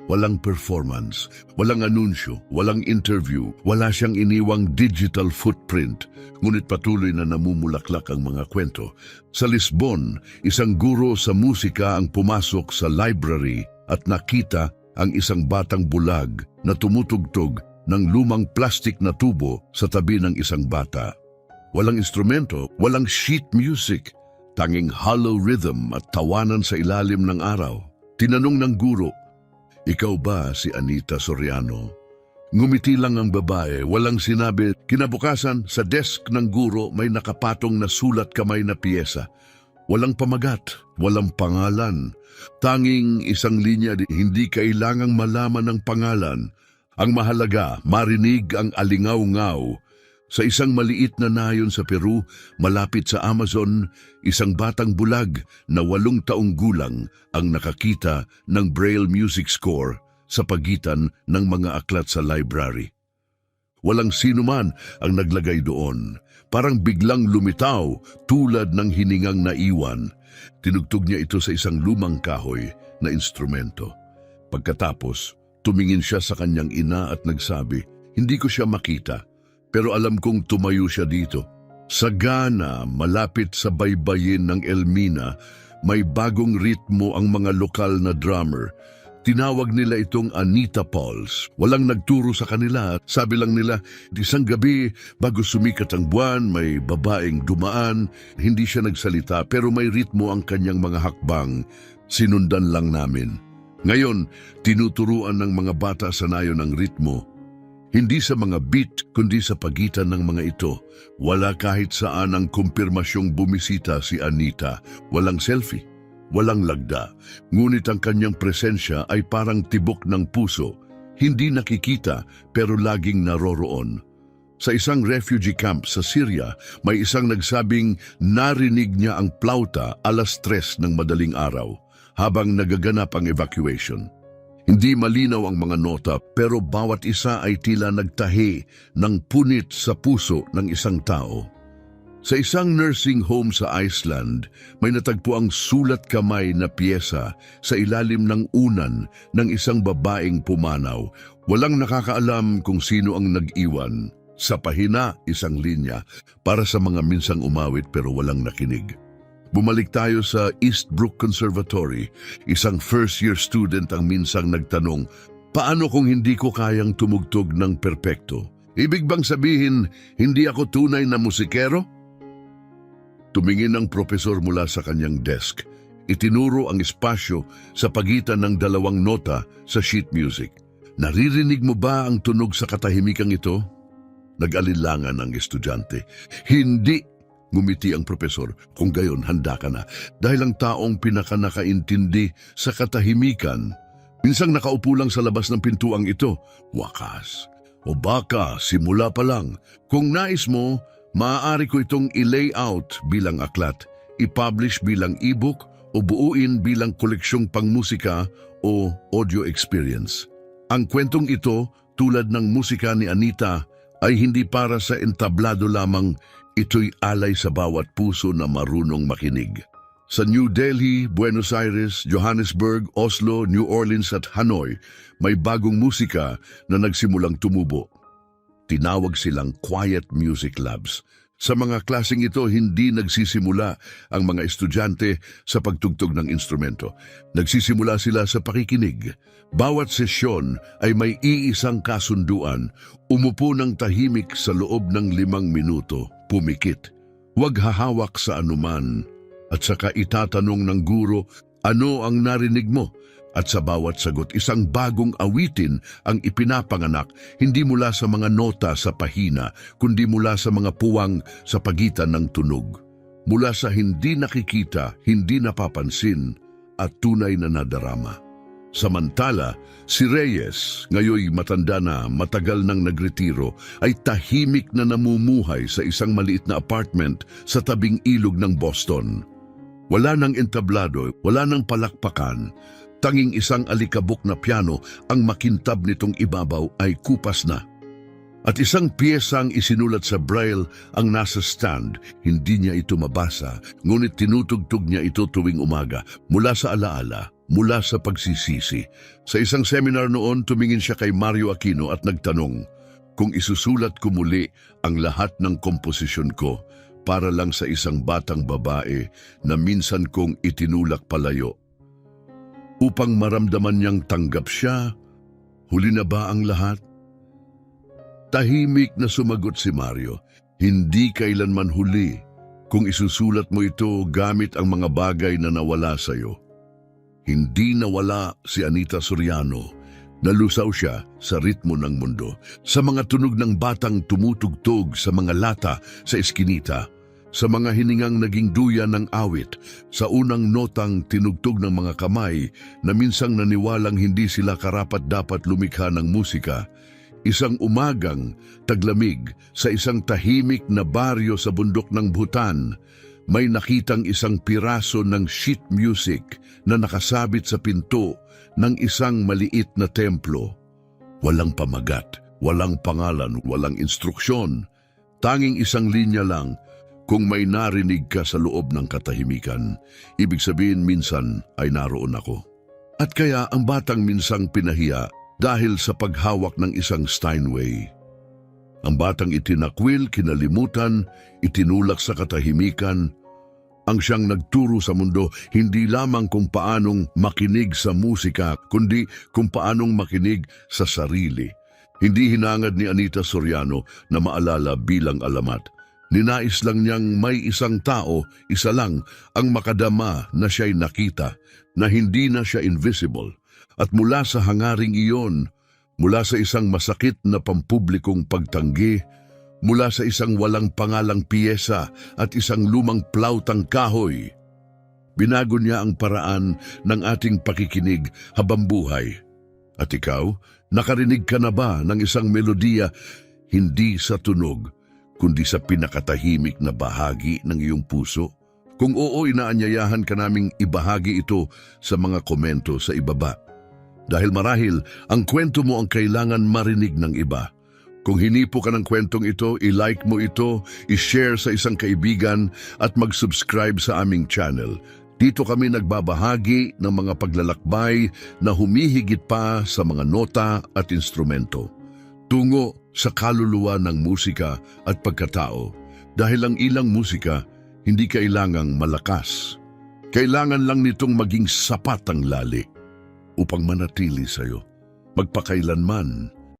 Walang performance, walang anunsyo, walang interview, wala siyang iniwang digital footprint, ngunit patuloy na namumulaklak ang mga kwento. Sa Lisbon, isang guro sa musika ang pumasok sa library at nakita ang isang batang bulag na tumutugtog ng lumang plastic na tubo sa tabi ng isang bata. Walang instrumento, walang sheet music, tanging hollow rhythm at tawanan sa ilalim ng araw. Tinanong ng guro, "Ikaw ba si Anita Soriano?" Ngumiti lang ang babae, walang sinabi. Kinabukasan, sa desk ng guro may nakapatong na sulat kamay na piyesa. Walang pamagat, walang pangalan. Tanging isang linya, hindi kailangang malaman ng pangalan. Ang mahalaga, marinig ang alingaw-ngaw. Sa isang maliit na nayon sa Peru, malapit sa Amazon, isang batang bulag na 8 taong gulang ang nakakita ng Braille music score sa pagitan ng mga aklat sa library. Walang sino man ang naglagay doon. Parang biglang lumitaw tulad ng hiningang naiwan. Tinugtog niya ito sa isang lumang kahoy na instrumento. Pagkatapos, tumingin siya sa kanyang ina at nagsabi, "Hindi ko siya makita, pero alam kong tumayo siya dito." Sa Ghana, malapit sa baybayin ng Elmina, may bagong ritmo ang mga lokal na drummer. Tinawag nila itong Anita Pulse. Walang nagturo sa kanila. Sabi lang nila, isang gabi bago sumikat ang buwan, may babaeng dumaan. Hindi siya nagsalita pero may ritmo ang kanyang mga hakbang. Sinundan lang namin. Ngayon, tinuturuan ng mga bata sa nayon ng ritmo. Hindi sa mga beat, kundi sa pagitan ng mga ito. Wala kahit saan ang kumpirmasyong bumisita si Anita. Walang selfie, walang lagda. Ngunit ang kanyang presensya ay parang tibok ng puso. Hindi nakikita pero laging naroroon. Sa isang refugee camp sa Syria, may isang nagsabing narinig niya ang plauta 3:00 ng madaling araw habang nagaganap ang evacuation. Hindi malinaw ang mga nota pero bawat isa ay tila nagtahi ng punit sa puso ng isang tao. Sa isang nursing home sa Iceland, may natagpo ang sulat kamay na piyesa sa ilalim ng unan ng isang babaeng pumanaw. Walang nakakaalam kung sino ang nag-iwan. Sa pahina, isang linya para sa mga minsang umawit pero walang nakinig. Bumalik tayo sa Eastbrook Conservatory. Isang first-year student ang minsang nagtanong, "Paano kung hindi ko kayang tumugtog ng perpekto? Ibig bang sabihin, hindi ako tunay na musikero?" Tumingin ang propesor mula sa kanyang desk. Itinuro ang espasyo sa pagitan ng 2 nota sa sheet music. "Naririnig mo ba ang tunog sa katahimikang ito?" Nag-alinlangan ang estudyante. "Hindi." Ngumiti ang propesor, "Kung gayon, handa ka na. Dahil ang taong pinakanakaintindi sa katahimikan, minsang nakaupo lang sa labas ng pintuang ito, wakas. O baka, simula pa lang. Kung nais mo, maaari ko itong i-layout bilang aklat, i-publish bilang ebook, o buuin bilang koleksyong pangmusika o audio experience. Ang kwentong ito, tulad ng musika ni Anita, ay hindi para sa entablado lamang. Ito'y alay sa bawat puso na marunong makinig. Sa New Delhi, Buenos Aires, Johannesburg, Oslo, New Orleans at Hanoi, may bagong musika na nagsimulang tumubo. Tinawag silang Quiet Music Labs. Sa mga klaseng ito, hindi nagsisimula ang mga estudyante sa pagtugtog ng instrumento. Nagsisimula sila sa pakikinig. Bawat sesyon ay may iisang kasunduan. Umupo ng tahimik sa loob ng 5 minuto. Pumikit. Huwag hahawak sa anuman. At saka itatanong ng guro, "Ano ang narinig mo?" At sa bawat sagot, isang bagong awitin ang ipinapanganak, hindi mula sa mga nota sa pahina, kundi mula sa mga puwang sa pagitan ng tunog. Mula sa hindi nakikita, hindi napapansin, at tunay na nadarama. Samantala, si Reyes, ngayoy matanda na, matagal nang nagretiro, ay tahimik na namumuhay sa isang maliit na apartment sa tabing ilog ng Boston. Wala nang entablado, wala nang palakpakan, tanging isang alikabok na piano ang makintab nitong ibabaw ay kupas na. At isang piyesang isinulat sa braille ang nasa stand. Hindi niya ito mabasa, ngunit tinutugtog niya ito tuwing umaga mula sa alaala, mula sa pagsisisi. Sa isang seminar noon, tumingin siya kay Mario Aquino at nagtanong, kung isusulat ko muli ang lahat ng komposisyon ko para lang sa isang batang babae na minsan kong itinulak palayo. Upang maramdaman niyang tanggap siya, huli na ba ang lahat? Tahimik na sumagot si Mario, hindi kailanman huli kung isusulat mo ito gamit ang mga bagay na nawala sa iyo. Hindi nawala si Anita Soriano. Nalusaw siya sa ritmo ng mundo, sa mga tunog ng batang tumutugtog sa mga lata sa eskinita, sa mga hiningang naging duyan ng awit, sa unang notang tinugtog ng mga kamay na minsang naniwalang hindi sila karapat-dapat lumikha ng musika. Isang umagang taglamig sa isang tahimik na baryo sa bundok ng Bhutan, may nakitang isang piraso ng sheet music na nakasabit sa pinto ng isang maliit na templo. Walang pamagat, walang pangalan, walang instruksyon. Tanging isang linya lang, kung may narinig ka sa loob ng katahimikan, ibig sabihin minsan ay naroon ako. At kaya ang batang minsang pinahiya dahil sa paghawak ng isang Steinway. Ang batang itinakwil, kinalimutan, itinulak sa katahimikan, ang siyang nagturo sa mundo hindi lamang kung paanong makinig sa musika, kundi kung paanong makinig sa sarili. Hindi hinangad ni Anita Soriano na maalala bilang alamat. Ninais lang niyang may isang tao, isa lang, ang makadama na siya'y nakita, na hindi na siya invisible. At mula sa hangaring iyon, mula sa isang masakit na pampublikong pagtanggi, mula sa isang walang pangalang piyesa at isang lumang plautang kahoy, binago niya ang paraan ng ating pakikinig habang buhay. At ikaw, nakarinig ka na ba ng isang melodiya hindi sa tunog, kundi sa pinakatahimik na bahagi ng iyong puso? Kung oo, inaanyayahan ka naming ibahagi ito sa mga komento sa ibaba. Dahil marahil, ang kwento mo ang kailangan marinig ng iba. Kung hinipo ka ng kwentong ito, i-like mo ito, i-share sa isang kaibigan at mag-subscribe sa aming channel. Dito kami nagbabahagi ng mga paglalakbay na humihigit pa sa mga nota at instrumento. Tungo sa kaluluwa ng musika at pagkatao. Dahil ang ilang musika, hindi kailangang malakas. Kailangan lang nitong maging sapat ang lali upang manatili sa'yo, magpakailanman